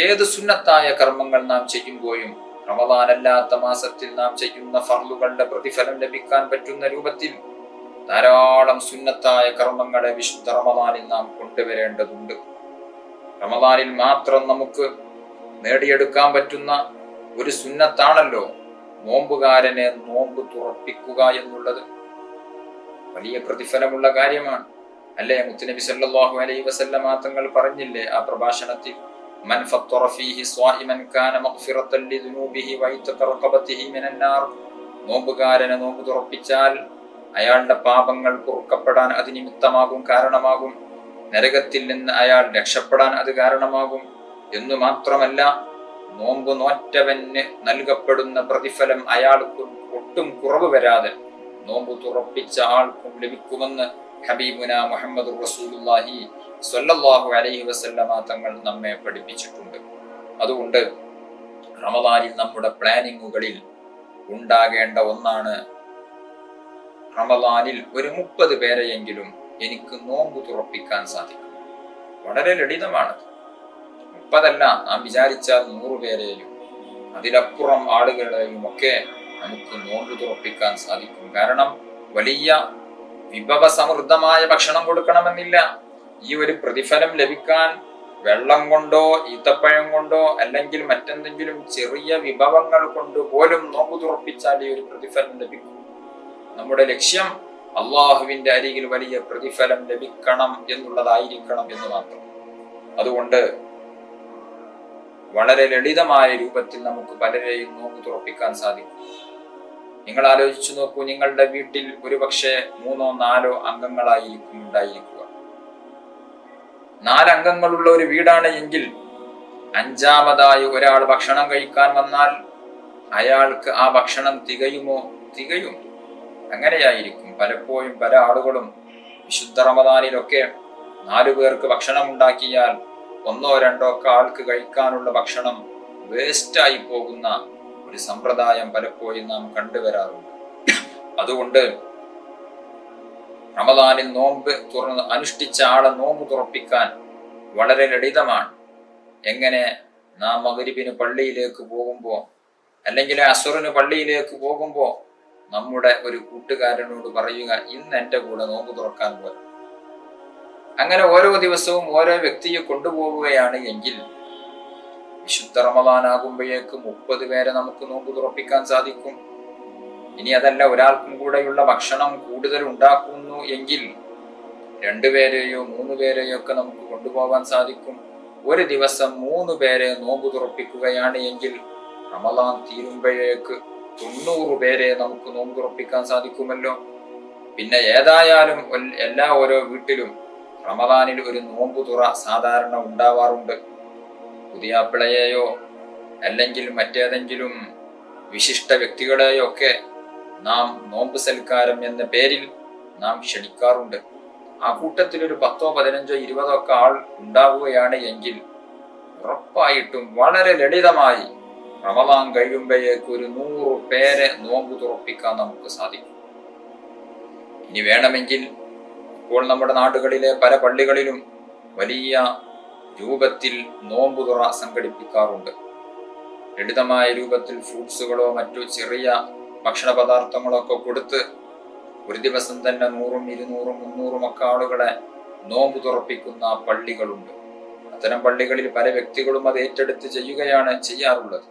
ഏത് സുന്നത്തായ കർമ്മങ്ങൾ നാം ചെയ്യുമ്പോഴും റമളാൻ അല്ലാത്ത മാസത്തിൽ നാം ചെയ്യുന്ന ഫർളുകളുടെ പ്രതിഫലം ലഭിക്കാൻ പറ്റുന്ന രൂപത്തിൽ ധാരാളം സുന്നത്തായ കർമ്മങ്ങളെ വിശുദ്ധ റമളാനിൽ നാം കൊണ്ടുവരേണ്ടതുണ്ട്. റമളാനിൽ മാത്രം നമുക്ക് നേടിയെടുക്കാൻ പറ്റുന്ന ഒരു സുന്നത്താണല്ലോ നോമ്പുകാരനെ നോമ്പ് തുറപ്പിക്കുക എന്നുള്ളത്. വലിയ പ്രതിഫലമുള്ള കാര്യമാണ് അല്ലേ? മുത്തുനബി സല്ലല്ലാഹു അലൈഹി വസല്ലമ തങ്ങൾ പറഞ്ഞില്ലേ ആ പ്രഭാഷണത്തിൽ, മൻ ഫത്തറ ഫീഹി സ്വായിമൻ കാന മഗ്ഫിറത്തൻ ലിദുനൂബിഹി വഇതഖ റഖബതിഹി മിനൻ നാർ. നോമ്പുകാരനെ നോമ്പ് തുറപ്പിച്ചാൽ അയാളുടെ പാപങ്ങൾ പൊറുക്കപ്പെടാൻ അത് നിമിത്തമാകും, കാരണമാകും. നരകത്തിൽ നിന്ന് അയാൾ രക്ഷപ്പെടാൻ അത് കാരണമാകും. എന്നു മാത്രമല്ല, നോമ്പ് നോറ്റവന് നൽകപ്പെടുന്ന പ്രതിഫലം അയാൾക്ക് ഒട്ടും കുറവ് വരാതെ നോമ്പ് തുറപ്പിച്ച ആൾക്കും ലഭിക്കുമെന്ന് ഹബീബുന മുഹമ്മദ് റസൂലുള്ളാഹി സ്വല്ലല്ലാഹു അലൈഹി വസല്ലമ തങ്ങൾ നമ്മെ പഠിപ്പിച്ചിട്ടുണ്ട്. അതുകൊണ്ട് റമദാനിൽ നമ്മുടെ പ്ലാനിങ്ങുകളിൽ ഉണ്ടാകേണ്ട ഒന്നാണ്, റമദാനിൽ ഒരു 30 പേരെയെങ്കിലും എനിക്ക് നോമ്പ് തുറപ്പിക്കാൻ സാധിക്കും. വളരെ ലളിതമാണ്. 30 അല്ല, നാം വിചാരിച്ചാൽ 100 പേരെയും അതിലപ്പുറം ആളുകളെയും ഒക്കെ നമുക്ക് നോമ്പ് തുറപ്പിക്കാൻ സാധിക്കും. കാരണം വലിയ വിഭവസമൃദ്ധമായ ഭക്ഷണം കൊടുക്കണമെന്നില്ല. ഈ ഒരു പ്രതിഫലം ലഭിക്കാൻ വെള്ളം കൊണ്ടോ ഈത്തപ്പഴം കൊണ്ടോ അല്ലെങ്കിൽ മറ്റെന്തെങ്കിലും ചെറിയ വിഭവങ്ങൾ കൊണ്ട് പോലും നോമ്പ് തുറപ്പിച്ചാൽ ഈ ഒരു പ്രതിഫലം ലഭിക്കും. നമ്മുടെ ലക്ഷ്യം അള്ളാഹുവിന്റെ അരികിൽ വലിയ പ്രതിഫലം ലഭിക്കണം എന്നുള്ളതായിരിക്കണം എന്ന് മാത്രം. അതുകൊണ്ട് വളരെ ലളിതമായ രൂപത്തിൽ നമുക്ക് പലരെയും നോമ്പ് തുറപ്പിക്കാൻ സാധിക്കും. നിങ്ങൾ ആലോചിച്ചു നോക്കൂ, നിങ്ങളുടെ വീട്ടിൽ ഒരുപക്ഷെ 3-4 അംഗങ്ങളായിരിക്കും ഉണ്ടായിരിക്കുക. 4 അംഗങ്ങളുള്ള ഒരു വീടാണ് എങ്കിൽ 5-ാമതായി ഒരാൾ ഭക്ഷണം കഴിക്കാൻ വന്നാൽ അയാൾക്ക് ആ ഭക്ഷണം തികയുമോ? തികയും. അങ്ങനെയായിരിക്കും പലപ്പോഴും പല ആളുകളും വിശുദ്ധ റമദാനിലൊക്കെ 4 പേർക്ക് ഭക്ഷണം ഉണ്ടാക്കിയാൽ 1-2 ഒക്കെ ആൾക്ക് കഴിക്കാനുള്ള ഭക്ഷണം വേസ്റ്റായി പോകുന്ന ഒരു സമ്പ്രദായം പലപ്പോഴും നാം കണ്ടുവരാറുണ്ട്. അതുകൊണ്ട് റമദാനിൽ നോമ്പ് അനുഷ്ഠിച്ച ആളെ നോമ്പ് തുറപ്പിക്കാൻ വളരെ ലളിതമാണ്. എങ്ങനെ? നാം മഗ്‌രിബിന് പള്ളിയിലേക്ക് പോകുമ്പോൾ അല്ലെങ്കിൽ അസ്റിന് പള്ളിയിലേക്ക് പോകുമ്പോൾ നമ്മുടെ ഒരു കൂട്ടുകാരനോട് പറയുക, ഇന്ന് എൻ്റെ കൂടെ നോമ്പ് തുറക്കാൻ പോലെ. അങ്ങനെ ഓരോ ദിവസവും ഓരോ വ്യക്തിയെ കൊണ്ടുപോവുകയാണ് എങ്കിൽ വിശുദ്ധ റമദാനാകുമ്പോഴേക്ക് 30 പേരെ നമുക്ക് നോമ്പ് തുറപ്പിക്കാൻ സാധിക്കും. ഇനി അതല്ല, ഒരാൾക്കും കൂടെയുള്ള ഭക്ഷണം കൂടുതൽ ഉണ്ടാക്കുന്നു എങ്കിൽ 2 പേരെയോ 3 പേരെയോ ഒക്കെ നമുക്ക് കൊണ്ടുപോകാൻ സാധിക്കും. ഒരു ദിവസം 3 പേരെ നോമ്പ് തുറപ്പിക്കുകയാണ് എങ്കിൽ റമദാൻ തീരുമ്പോഴേക്ക് 90 പേരെ നമുക്ക് നോമ്പ് തുറപ്പിക്കാൻ സാധിക്കുമല്ലോ. പിന്നെ ഏതായാലും എല്ലാ ഓരോ വീട്ടിലും റമദാനിൽ ഒരു നോമ്പ് തുറ സാധാരണ ഉണ്ടാവാറുണ്ട്. പുതിയാപ്പിളയെയോ അല്ലെങ്കിൽ മറ്റേതെങ്കിലും വിശിഷ്ട വ്യക്തികളെയോ ഒക്കെ നാം നോമ്പ് സൽക്കാരം എന്ന പേരിൽ നാം ക്ഷണിക്കാറുണ്ട്. ആ കൂട്ടത്തിൽ ഒരു 10, 15, 20 ഒക്കെ ആൾ ഉണ്ടാവുകയാണ് എങ്കിൽ ഉറപ്പായിട്ടും വളരെ ലളിതമായി റമദാൻ കഴിയുമ്പോഴേക്ക് ഒരു 100 പേരെ നോമ്പ് തുറപ്പിക്കാൻ നമുക്ക് സാധിക്കും. ഇനി വേണമെങ്കിൽ ഇപ്പോൾ നമ്മുടെ നാടുകളിലെ പല പള്ളികളിലും വലിയ രൂപത്തിൽ നോമ്പ് തുറ സംഘടിപ്പിക്കാറുണ്ട്. ലളിതമായ രൂപത്തിൽ ഫ്രൂട്ട്സുകളോ മറ്റു ചെറിയ ഭക്ഷണ പദാർത്ഥങ്ങളോ ഒക്കെ കൊടുത്ത് ഒരു ദിവസം തന്നെ 100, 200, 300 ഒക്കെ ആളുകളെ നോമ്പ് തുറപ്പിക്കുന്ന പള്ളികളുണ്ട്. അത്തരം പള്ളികളിൽ പല വ്യക്തികളും അത് ഏറ്റെടുത്ത് ചെയ്യാറുള്ളത്.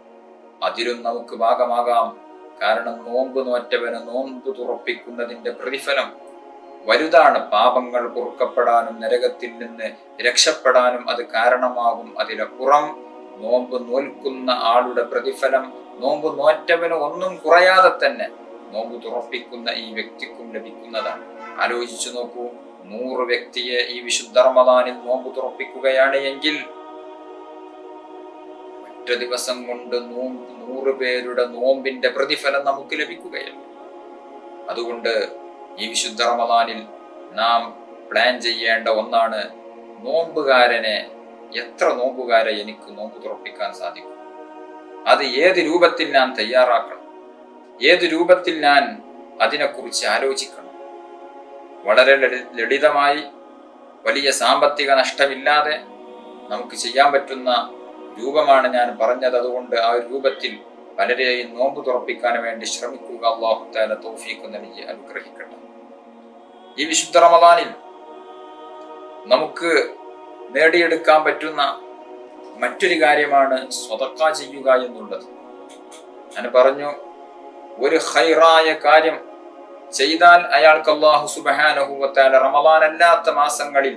അതിലും നമുക്ക് ഭാഗമാകാം. കാരണം നോമ്പ് നോറ്റവന് നോമ്പ് തുറപ്പിക്കുന്നതിന്റെ പ്രതിഫലം വലുതാണ്. പാപങ്ങൾ പൊറുക്കപ്പെടാനും നരകത്തിൽ നിന്ന് രക്ഷപ്പെടാനും അത് കാരണമാകും. അതിലപ്പുറം നോമ്പ് നോൽക്കുന്ന ആളുടെ പ്രതിഫലം നോമ്പ് നോറ്റവന് ഒന്നും കുറയാതെ തന്നെ നോമ്പ് തുറപ്പിക്കുന്ന ഈ വ്യക്തിക്കും ലഭിക്കുന്നതാണ്. ആലോചിച്ചു നോക്കൂ, 100 വ്യക്തിയെ ഈ വിശുദ്ധ റമദാനിൽ നോമ്പ് തുറപ്പിക്കുകയാണ് എങ്കിൽ ഒറ്റ ദിവസം കൊണ്ട് 100 പേരുടെ നോമ്പിന്റെ പ്രതിഫലം നമുക്ക് ലഭിക്കുകയല്ല. അതുകൊണ്ട് ഈ വിശുദ്ധ റമദാനിൽ നാം പ്ലാൻ ചെയ്യേണ്ട ഒന്നാണ്, എത്ര നോമ്പുകാരെ എനിക്ക് നോമ്പ് തുറപ്പിക്കാൻ സാധിക്കും, അത് ഏത് രൂപത്തിൽ ഞാൻ തയ്യാറാക്കണം, ഏത് രൂപത്തിൽ ഞാൻ അതിനെക്കുറിച്ച് ആലോചിക്കണം. വളരെ ലളിതമായി വലിയ സാമ്പത്തിക നഷ്ടമില്ലാതെ നമുക്ക് ചെയ്യാൻ പറ്റുന്ന രൂപമാണ് ഞാൻ പറഞ്ഞത്. അതുകൊണ്ട് ആ ഒരു രൂപത്തിൽ പലരെയും നോമ്പ് തുറപ്പിക്കാൻ വേണ്ടി ശ്രമിക്കുക. അല്ലാഹു തആല തൗഫീഖ് നൽകി അനുഗ്രഹിക്കട്ടെ. ഈ വിശുദ്ധ റമദാനിൽ നമുക്ക് നേടിയെടുക്കാൻ പറ്റുന്ന മറ്റൊരു കാര്യമാണ് സ്വതക്ക ചെയ്യുക എന്നുള്ളത്. ഞാൻ പറഞ്ഞു, ഒരു ഖൈറായ കാര്യം ചെയ്താൽ അയാൾക്ക് അല്ലാഹു സുബ്ഹാനഹു വ തആല റമദാൻ അല്ലാത്ത മാസങ്ങളിൽ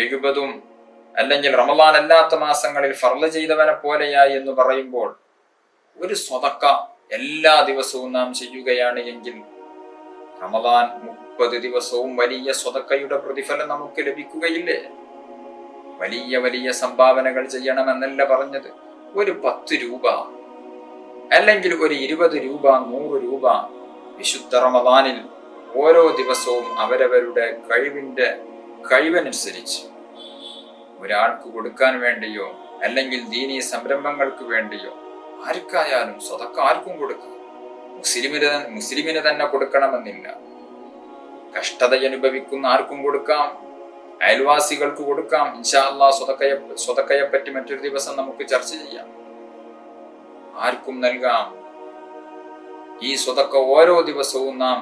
70 അല്ലെങ്കിൽ റമദാൻ അല്ലാത്ത മാസങ്ങളിൽ ഫർള് ചെയ്തവനെ പോലെയായി എന്ന് പറയുമ്പോൾ, ഒരു സ്വതക്ക എല്ലാ ദിവസവും നാം ചെയ്യുകയാണ് എങ്കിൽ റമദാൻ 30 ദിവസവും വലിയ സ്വതക്കയുടെ പ്രതിഫലം നമുക്ക് ലഭിക്കുകയില്ലേ? വലിയ വലിയ സംഭാവനകൾ ചെയ്യണമെന്നല്ല പറഞ്ഞത്. ഒരു 10 രൂപ അല്ലെങ്കിൽ ഒരു 20 രൂപ 100 രൂപ വിശുദ്ധ റമദാനിൽ ഓരോ ദിവസവും അവരവരുടെ കഴിവനുസരിച്ച് ഒരാൾക്ക് കൊടുക്കാൻ വേണ്ടിയോ അല്ലെങ്കിൽ ദീനീ സംരംഭങ്ങൾക്ക് വേണ്ടിയോ ആർക്കായാലും സ്വതക്ക ആർക്കും കൊടുക്കാം. മുസ്ലിമിന് തന്നെ കൊടുക്കണമെന്നില്ല. കഷ്ടത അനുഭവിക്കുന്ന ആർക്കും കൊടുക്കാം, അയൽവാസികൾക്ക് കൊടുക്കാം. ഇൻഷാ അല്ലാഹ് സ്വതക്കയെ പറ്റി മറ്റൊരു ദിവസം നമുക്ക് ചർച്ച ചെയ്യാം. ആർക്കും നൽകാം. ഈ സ്വതക്ക ഓരോ ദിവസവും നാം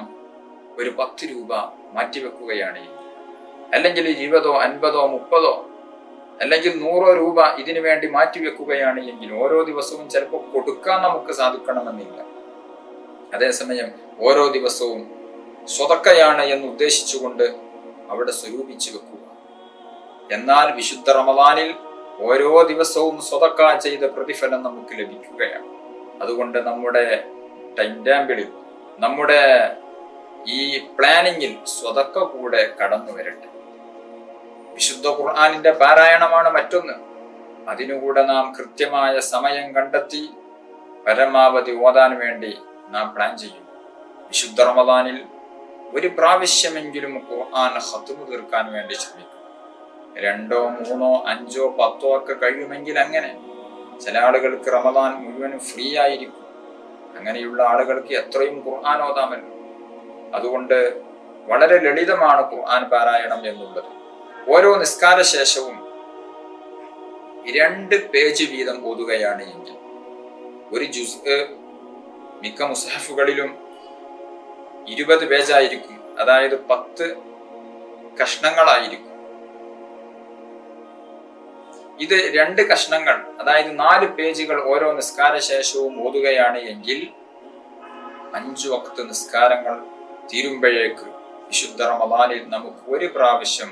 ഒരു 10 രൂപ മാറ്റിവെക്കുകയാണ്, അല്ലെങ്കിൽ 20, 50, 30 അല്ലെങ്കിൽ 100 രൂപ ഇതിനു വേണ്ടി മാറ്റിവെക്കുകയാണ് എങ്കിൽ ഓരോ ദിവസവും ചിലപ്പോൾ കൊടുക്കാൻ നമുക്ക് സാധിക്കണമെന്നില്ല. അതേസമയം ഓരോ ദിവസവും സ്വതക്കയാണ് എന്ന് ഉദ്ദേശിച്ചുകൊണ്ട് അവിടെ സ്വരൂപിച്ചു വെക്കുക. എന്നാൽ വിശുദ്ധ റമദാനിൽ ഓരോ ദിവസവും സ്വതക്ക ചെയ്ത പ്രതിഫലം നമുക്ക് ലഭിക്കുകയാണ്. അതുകൊണ്ട് നമ്മുടെ ടൈം ടേബിളിൽ, നമ്മുടെ ഈ പ്ലാനിങ്ങിൽ സ്വതക്ക കൂടെ കടന്നു വരട്ടെ. വിശുദ്ധ ഖുർആനിന്റെ പാരായണമാണ് മറ്റൊന്ന്. അതിനുകൂടെ നാം കൃത്യമായ സമയം കണ്ടെത്തി പരമാവധി ഓതാൻ വേണ്ടി നാം പ്ലാൻ ചെയ്യും. വിശുദ്ധ റമദാനിൽ ഒരു പ്രാവശ്യമെങ്കിലും ഖുർആൻ ഖത്മ് തീർക്കാൻ വേണ്ടി ശ്രമിക്കും. 2, 3, 5, 10 ഒക്കെ കഴിയുമെങ്കിൽ അങ്ങനെ. ചില ആളുകൾക്ക് റമദാൻ മുഴുവനും ഫ്രീ ആയിരിക്കും. അങ്ങനെയുള്ള ആളുകൾക്ക് എത്രയും ഖുർആൻ ഓതാമല്ലോ. അതുകൊണ്ട് വളരെ ലളിതമാണ് ഖുർആൻ പാരായണം എന്നുള്ളത്. ഓരോ നിസ്കാര ശേഷവും 2 പേജ് വീതം ഓതുകയാണ് എങ്കിൽ ഒരു ജുസ് മിക്ക മുസ്ഹഫുകളിലും 20 പേജായിരിക്കും. അതായത് 10 കഷ്ണങ്ങളായിരിക്കും. ഇത് 2 കഷ്ണങ്ങൾ, അതായത് 4 പേജുകൾ ഓരോ നിസ്കാര ശേഷവും ഓതുകയാണ് എങ്കിൽ 5 വഖ്ത് നിസ്കാരങ്ങൾ തീരുമ്പോഴേക്ക് വിശുദ്ധ റമദാനിൽ നമുക്ക് ഒരു പ്രാവശ്യം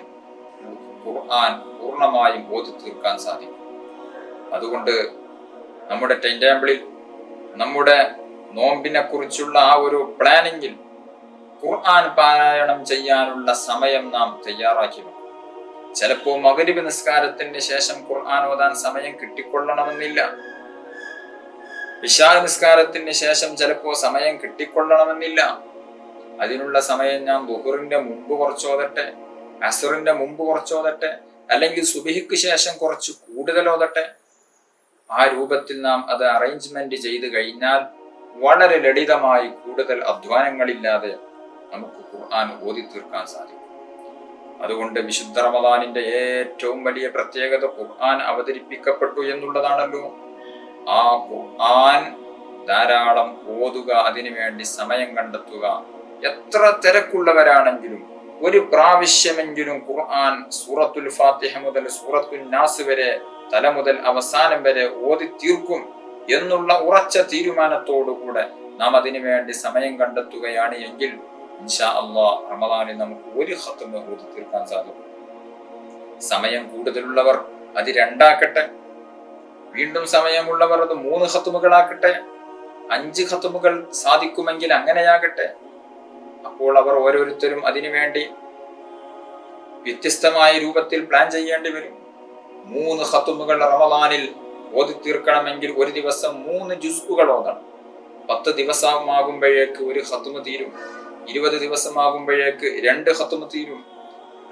ഖുർആൻ പൂർണ്ണമായും ഓതി തീർക്കാൻ സാധിക്കും. അതുകൊണ്ട് നമ്മുടെ ടൈം ടേബിളിൽ, നമ്മുടെ നോമ്പിനെ കുറിച്ചുള്ള ആ ഒരു പ്ലാനിങ്ങിൽ ഖുർആൻ പാരായണം ചെയ്യാനുള്ള സമയം നാം തയ്യാറാക്കി വെക്കും. ചിലപ്പോൾ മഗ്‌രിബ് നിസ്കാരത്തിന് ശേഷം ഖുർആൻ ഓതാൻ സമയം കിട്ടിക്കൊള്ളണമെന്നില്ല. ഇശാ നിസ്കാരത്തിന് ശേഷം ചിലപ്പോൾ സമയം കിട്ടിക്കൊള്ളണമെന്നില്ല. അതിനുള്ള സമയം ഞാൻ ദുഹറിന്റെ മുമ്പ് കുറച്ചോതട്ടെ, അസറിന്റെ മുമ്പ് കുറച്ചോതട്ടെ, അല്ലെങ്കിൽ സുബഹിക്ക് ശേഷം കുറച്ച് കൂടുതൽ ഓതട്ടെ. ആ രൂപത്തിൽ നാം അത് അറേഞ്ച്മെന്റ് ചെയ്ത് കഴിഞ്ഞാൽ വളരെ ലളിതമായി, കൂടുതൽ അധ്വാനങ്ങളില്ലാതെ നമുക്ക് ഖുർആൻ ഓതി തീർക്കാൻ സാധിക്കും. അതുകൊണ്ട് വിശുദ്ധ റമദാനിന്റെ ഏറ്റവും വലിയ പ്രത്യേകത ഖുർആൻ അവതരിപ്പിക്കപ്പെട്ടു എന്നുള്ളതാണല്ലോ. ആ ഖുർആൻ ധാരാളം ഓതുക, അതിനുവേണ്ടി സമയം കണ്ടെത്തുക. എത്ര തിരക്കുള്ളവരാണെങ്കിലും ഒരു പ്രാവശ്യമെങ്കിലും ഖുർആൻ സൂറത്തുൽ ഫാത്തിഹ മുതൽ സൂറത്തുൽ നാസ് വരെ, തല മുതൽ അവസാനം വരെ ഓതി തീർക്കും എന്നുള്ള ഉറച്ച തീരുമാനത്തോടുകൂടെ നാം അതിനു വേണ്ടി സമയം കണ്ടെത്തുകയാണ് എങ്കിൽ ഇൻഷാ അല്ലാഹ് റമദാനിൽ നമുക്ക് ഒരു ഖത്മ് ഓതി തീർക്കാൻ സാധിക്കും. സമയം കൂടുതലുള്ളവർ അത് 2 ആക്കട്ടെ. വീണ്ടും സമയമുള്ളവർ അത് 3 ഖത്മുകളാക്കട്ടെ. 5 ഖത്മുകൾ സാധിക്കുമെങ്കിൽ അങ്ങനെയാകട്ടെ. അപ്പോൾ അവർ ഓരോരുത്തരും അതിനുവേണ്ടി വ്യത്യസ്തമായ രൂപത്തിൽ പ്ലാൻ ചെയ്യേണ്ടി വരും. 3 ഖത്മുകൾ റമദാനിൽ ഓതി തീർക്കണമെങ്കിൽ ഒരു ദിവസം 3 ജുസ്ഉകൾ ഓതണം. 10 ദിവസമാകുമ്പോഴേക്ക് ഒരു ഖത്മ് തീരും. 20 ദിവസമാകുമ്പോഴേക്ക് 2 ഖത്മ് തീരും.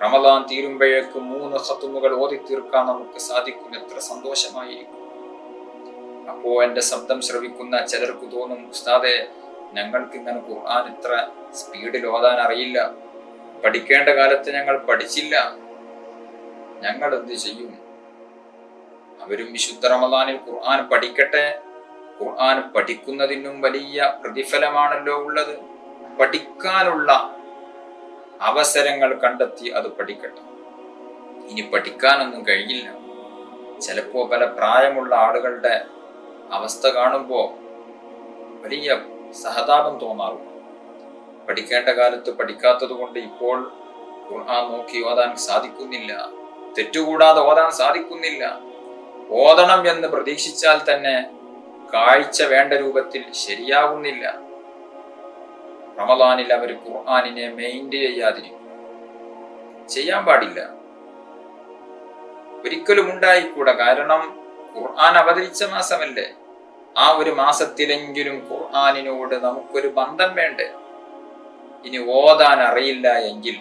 റമദാൻ തീരുമ്പോഴേക്ക് 3 ഖത്മുകൾ ഓതി തീർക്കാൻ നമുക്ക് സാധിക്കും. എത്ര സന്തോഷമായിരിക്കും. അപ്പോ എന്റെ ശബ്ദം ശ്രവിക്കുന്ന ചിലർക്ക് തോന്നും, ഉസ്താദേ, ഞങ്ങൾക്ക് ഇങ്ങനെ ഖുർആൻ ഇത്ര സ്പീഡിൽ ഓതാൻ അറിയില്ല, പഠിക്കേണ്ട കാലത്ത് ഞങ്ങൾ പഠിച്ചില്ല, ഞങ്ങൾ എന്ത് ചെയ്യും? അവരും വിശുദ്ധ റമദാനിൽ ഖുർആൻ പഠിക്കട്ടെ. ഖുർആൻ പഠിക്കുന്നതിനും വലിയ പ്രതിഫലമാണല്ലോ ഉള്ളത്. പഠിക്കാനുള്ള അവസരങ്ങൾ കണ്ടെത്തി അത് പഠിക്കട്ടെ. ഇനി പഠിക്കാനൊന്നും കഴിയില്ല. ചിലപ്പോ പല പ്രായമുള്ള ആളുകളുടെ അവസ്ഥ കാണുമ്പോൾ വലിയ സഹതാപം തോന്നാറുണ്ട്. പഠിക്കേണ്ട കാലത്ത് പഠിക്കാത്തത് കൊണ്ട് ഇപ്പോൾ ഖുർആൻ നോക്കി ഓതാൻ സാധിക്കുന്നില്ല, തെറ്റുകൂടാതെ ഓതാൻ സാധിക്കുന്നില്ല. ഓതണം എന്ന് പ്രതീക്ഷിച്ചാൽ തന്നെ കാഴ്ച വേണ്ട രൂപത്തിൽ ശരിയാവുന്നില്ല. റമദാനിൽ അവർ ഖുർആനിനെ മെയിൻറ്റെയിൻ ചെയ്യാൻ പാടില്ല, ഒരിക്കലും ഉണ്ടായിക്കൂടാ. കാരണം ഖുർആൻ അവതരിച്ച മാസമല്ലേ? ആ ഒരു മാസത്തിലെങ്കിലും ഖുർആനിനോട് നമുക്കൊരു ബന്ധം വേണ്ടേ? ഇനി ഓതാൻ അറിയില്ല എങ്കിൽ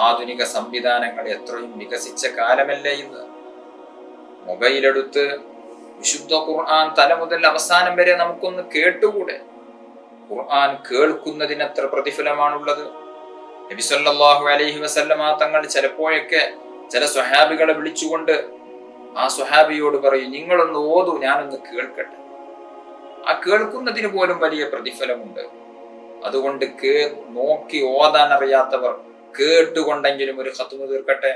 ആധുനിക സംവിധാനങ്ങൾ എത്രയും വികസിച്ച കാലമല്ലേ ഇന്ന്? മൊബൈലെടുത്ത് വിശുദ്ധ ഖുർആൻ തല മുതൽ അവസാനം വരെ നമുക്കൊന്ന് കേട്ടുകൂടെ? ഖുർആൻ കേൾക്കുന്നതിനത്ര പ്രതിഫലമാണുള്ളത്. നബി സല്ലല്ലാഹു അലൈഹി വസല്ലമ തങ്ങൾ ചിലപ്പോഴൊക്കെ ചില സ്വഹാബികളെ വിളിച്ചുകൊണ്ട് ആ സ്വഹാബിയോട് പറയും, നിങ്ങളൊന്ന് ഓതൂ, ഞാനൊന്ന് കേൾക്കട്ടെ. ആ കേൾക്കുന്നതിന് പോലും വലിയ പ്രതിഫലമുണ്ട്. അതുകൊണ്ട് നോക്കി ഓതാൻ അറിയാത്തവർ കേട്ടുകൊണ്ടെങ്കിലും ഒരു ഖത്മ് തീർക്കട്ടെ.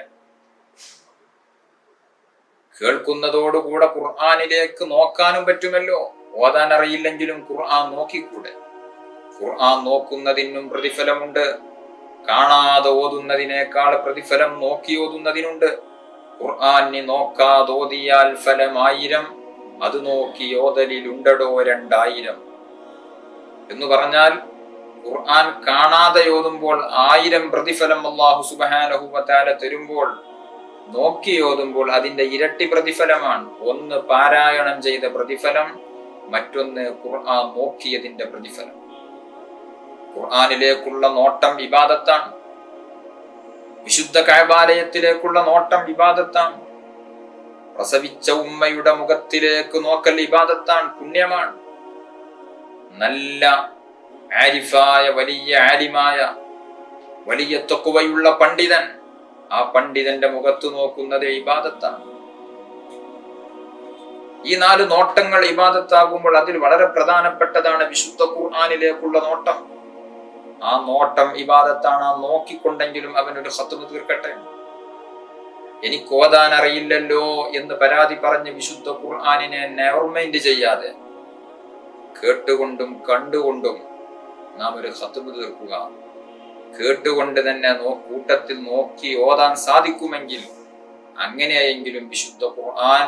കേൾക്കുന്നതോടുകൂടെ ഖുർആനിലേക്ക് നോക്കാനും പറ്റുമല്ലോ. ഓതാൻ അറിയില്ലെങ്കിലും ഖുർആൻ നോക്കിക്കൂടെ? ഖുർആൻ നോക്കുന്നതിനും പ്രതിഫലമുണ്ട്. കാണാതെ ഓതുന്നതിനേക്കാൾ പ്രതിഫലം നോക്കി ഓതുന്നതിനുണ്ട്. ഖുർആനി നോക്കാതോതിയാൽ ഫലം 1000, അത് നോക്കി ഓതലിലുണ്ടടോ 2000 എന്ന് പറഞ്ഞാൽ ഖുർആൻ കാണാതെ ഓതുമ്പോൾ 1000 പ്രതിഫലം അല്ലാഹു സുബ്ഹാനഹു വ തആല തരുമ്പോൾ നോക്കി ഓതുമ്പോൾ അതിന്റെ ഇരട്ടി പ്രതിഫലമാണ്. ഒന്ന് പാരായണം ചെയ്ത പ്രതിഫലം, മറ്റൊന്ന് ഖുർആൻ നോക്കിയതിന്റെ പ്രതിഫലം. ഖുർആനിലേക്കുള്ള നോട്ടം ഇബാദത്താണ്. വിശുദ്ധ കഅബാലയത്തിലേക്കുള്ള നോട്ടം ഇബാദത്താണ്. പ്രസവിച്ച ഉമ്മയുടെ മുഖത്തിലേക്ക് നോക്കൽ ഇബാദത്താണ്, പുണ്യമാണ്. നല്ല ആരിഫായ, വലിയ ആലിമായ, വലിയ തഖ്വയുള്ള പണ്ഡിതൻ, ആ പണ്ഡിതന്റെ മുഖത്ത് നോക്കുന്നത് ഇബാദത്താണ്. ഈ 4 നോട്ടങ്ങൾ ഇബാദത്താകുമ്പോൾ അതിൽ വളരെ പ്രധാനപ്പെട്ടതാണ് വിശുദ്ധ ഖുർആനിലേക്കുള്ള നോട്ടം. ആ നോട്ടം ഇബാദത്താണ്. ആ നോക്കിക്കൊണ്ടെങ്കിലും അവനൊരു ഖത്മ് തീർക്കട്ടെ. എനിക്ക് ഓതാൻ അറിയില്ലല്ലോ എന്ന് പരാതി പറഞ്ഞ് വിശുദ്ധ ഖുർആനിനെ നെവർ മൈൻഡ് ചെയ്യാതെ കേട്ടുകൊണ്ടും കണ്ടുകൊണ്ടും നാം ഒരു ഖത്മ് തീർക്കുക. കേട്ടുകൊണ്ട് തന്നെ കൂട്ടത്തിൽ നോക്കി ഓതാൻ സാധിക്കുമെങ്കിൽ അങ്ങനെയെങ്കിലും വിശുദ്ധ ഖുർആൻ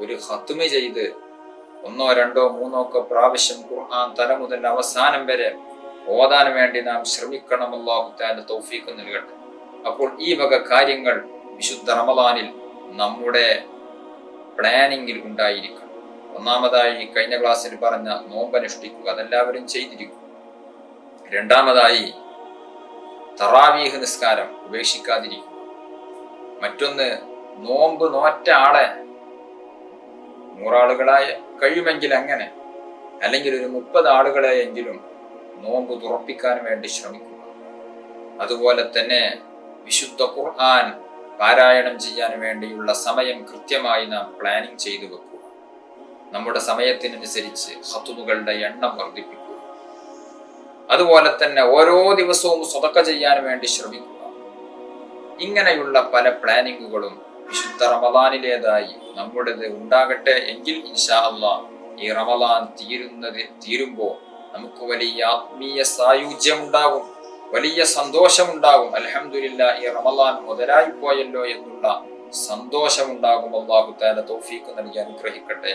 ഒരു ഖത്മ് ചെയ്ത് 1, 2, 3 പ്രാവശ്യം ഖുർആൻ തല മുതൽ അവസാനം വരെ ഓതാൻ വേണ്ടി നാം ശ്രമിക്കണം. അല്ലാഹു തആല തൗഫീഖ് നൽകട്ടെ. അപ്പോൾ ഈ വക കാര്യങ്ങൾ വിശുദ്ധ റമദാനിൽ നമ്മുടെ പ്ലാനിങ്ങിൽ ഉണ്ടായിരിക്കണം. ഒന്നാമതായി കഴിഞ്ഞ ക്ലാസ്സിൽ പറഞ്ഞ നോമ്പനുഷ്ഠിക്കുക, അതെല്ലാവരും ചെയ്തിരിക്കും. രണ്ടാമതായി തറാവീഹ് നിസ്കാരം ഉപേക്ഷിക്കാതിരിക്കുക. മറ്റൊന്ന്, നോമ്പ് നോറ്റ ആളെ 100 ആളുകളായ കഴിയുമെങ്കിൽ അങ്ങനെ, അല്ലെങ്കിൽ ഒരു 30 ആളുകളെയെങ്കിലും നോമ്പ് തുറപ്പിക്കാൻ വേണ്ടി ശ്രമിക്കുക. അതുപോലെ തന്നെ വിശുദ്ധ ഖുർആൻ പാരായണം ചെയ്യാൻ വേണ്ടിയുള്ള സമയം കൃത്യമായി നാം പ്ലാനിങ് ചെയ്തു വെക്കുക. നമ്മുടെ സമയത്തിനനുസരിച്ച് ഖത്മുകളുടെ എണ്ണം വർദ്ധിപ്പിക്കുക. അതുപോലെ തന്നെ ഓരോ ദിവസവും സ്വതക്ക ചെയ്യാൻ വേണ്ടി ശ്രമിക്കുക. ഇങ്ങനെയുള്ള പല പ്ലാനിങ്ങുകളും വിശുദ്ധ റമദാനിലേതായി നമ്മുടേത് ഉണ്ടാകട്ടെ. എങ്കിൽ ഇൻഷാ അല്ലാഹ് ഈ റമദാൻ തീരുമ്പോൾ നമുക്ക് വലിയ ആത്മീയ സായുജ്യം ഉണ്ടാകും, വലിയ സന്തോഷമുണ്ടാകും. അൽഹംദുലില്ലാഹ്, ഈ റമദാൻ മുതലായി പോയല്ലോ എന്നുള്ള സന്തോഷമുണ്ടാകും. അല്ലാഹു തആല തൗഫീഖ് നൽകി അനുഗ്രഹിക്കട്ടെ.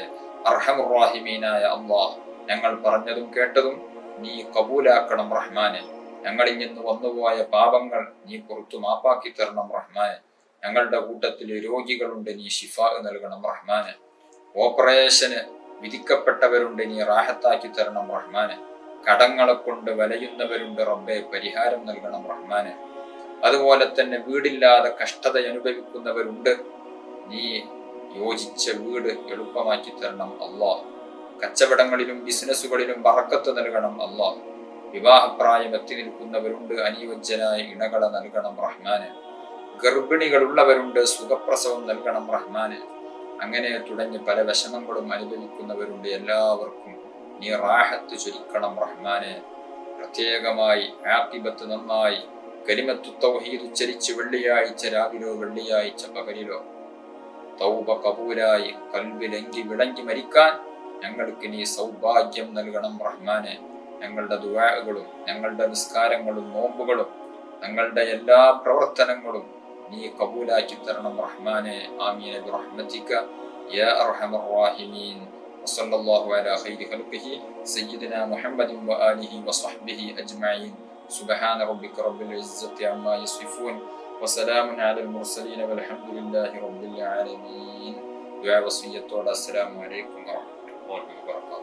അർഹമുർ റഹീമീനായ അല്ലാഹ്, ഞങ്ങൾ പറഞ്ഞതും കേട്ടതും നീ കബൂലാക്കണം റഹ്മാനെ. ഞങ്ങളിൽ നിന്ന് വന്നുപോയ പാപങ്ങൾ നീ പുറത്തു മാപ്പാക്കി തരണം റഹ്മാനെ. ഞങ്ങളുടെ കൂട്ടത്തിൽ രോഗികളുണ്ട്, നീ ശിഫാ നൽകണം റഹ്മാനെ. ഓപ്പറേഷന് വിധിക്കപ്പെട്ടവരുണ്ട്, നീ റാഹത്താക്കി തരണം റഹ്മാനെ. കടങ്ങളെ കൊണ്ട് വലയുന്നവരുണ്ട്, റബ്ബേ പരിഹാരം നൽകണം റഹ്മാനെ. അതുപോലെ തന്നെ വീടില്ലാതെ കഷ്ടത അനുഭവിക്കുന്നവരുണ്ട്, നീ യോജിച്ച വീട് എളുപ്പമാക്കി തരണം അല്ലാഹ്. കച്ചവടങ്ങളിലും ബിസിനസ്സുകളിലും ബറക്കത്ത് നൽകണം അല്ലാഹ്. വിവാഹപ്രായം എത്തി നിൽക്കുന്നവരുണ്ട്, അനുയോജ്യനായ ഇണകളെ നൽകണം റഹ്മാനെ. ഗർഭിണികളുള്ളവരുണ്ട്, സുഖപ്രസവം നൽകണം റഹ്മാനെ. അങ്ങനെ തുടങ്ങി പല വിഷമങ്ങളും അനുഭവിക്കുന്നവരുണ്ട്. എല്ലാവർക്കും നീ റാഹത്ത് ചൊരിക്കണം റഹ്മാനെ. പ്രത്യേകമായി ആഖിബത്ത് നന്നായി കലിമത്തു തൗഹീദ് ഉച്ചരിച്ച് വെള്ളിയാഴ്ച രാവിലോ വെള്ളിയാഴ്ച പകലിലോ തൗബ കബൂലായി കൽബിലെങ്കി വിളങ്ങി മരിക്കാൻ ഞങ്ങൾക്ക് നീ സൗഭാഗ്യം നൽകണം റഹ്മാനെ. ഞങ്ങളുടെ ദുആകളും ഞങ്ങളുടെ നിസ്കാരങ്ങളും നോമ്പുകളും ഞങ്ങളുടെ എല്ലാ പ്രവർത്തനങ്ങളും നീ കബൂലാക്കി തരണം റഹ്മാനെ. ആമീൻ ബിറഹ്മതിക യാ അർഹമർ റഹീമീൻ. വസല്ലല്ലാഹു അലാ ഖൈരി ഖൽഖിഹി സയ്യിദിനാ മുഹമ്മദിൻ വആലിഹി വസഹ്ബിഹി അജ്മഈൻ. സുബ്ഹാന റബ്ബിക റബ്ബിൽ ഇസ്സത്തി അമ്മാ യസിഫൂൻ വസലാമുൻ അലൽ മുർസലീൻ വൽഹംദുലില്ലാഹി റബ്ബിൽ ആലമീൻ. ദുആ വസിയ്യത്തോടെ അസ്സലാമു അലൈക്കും വറഹ്മത്തുള്ളാഹി വബറകാതുഹു.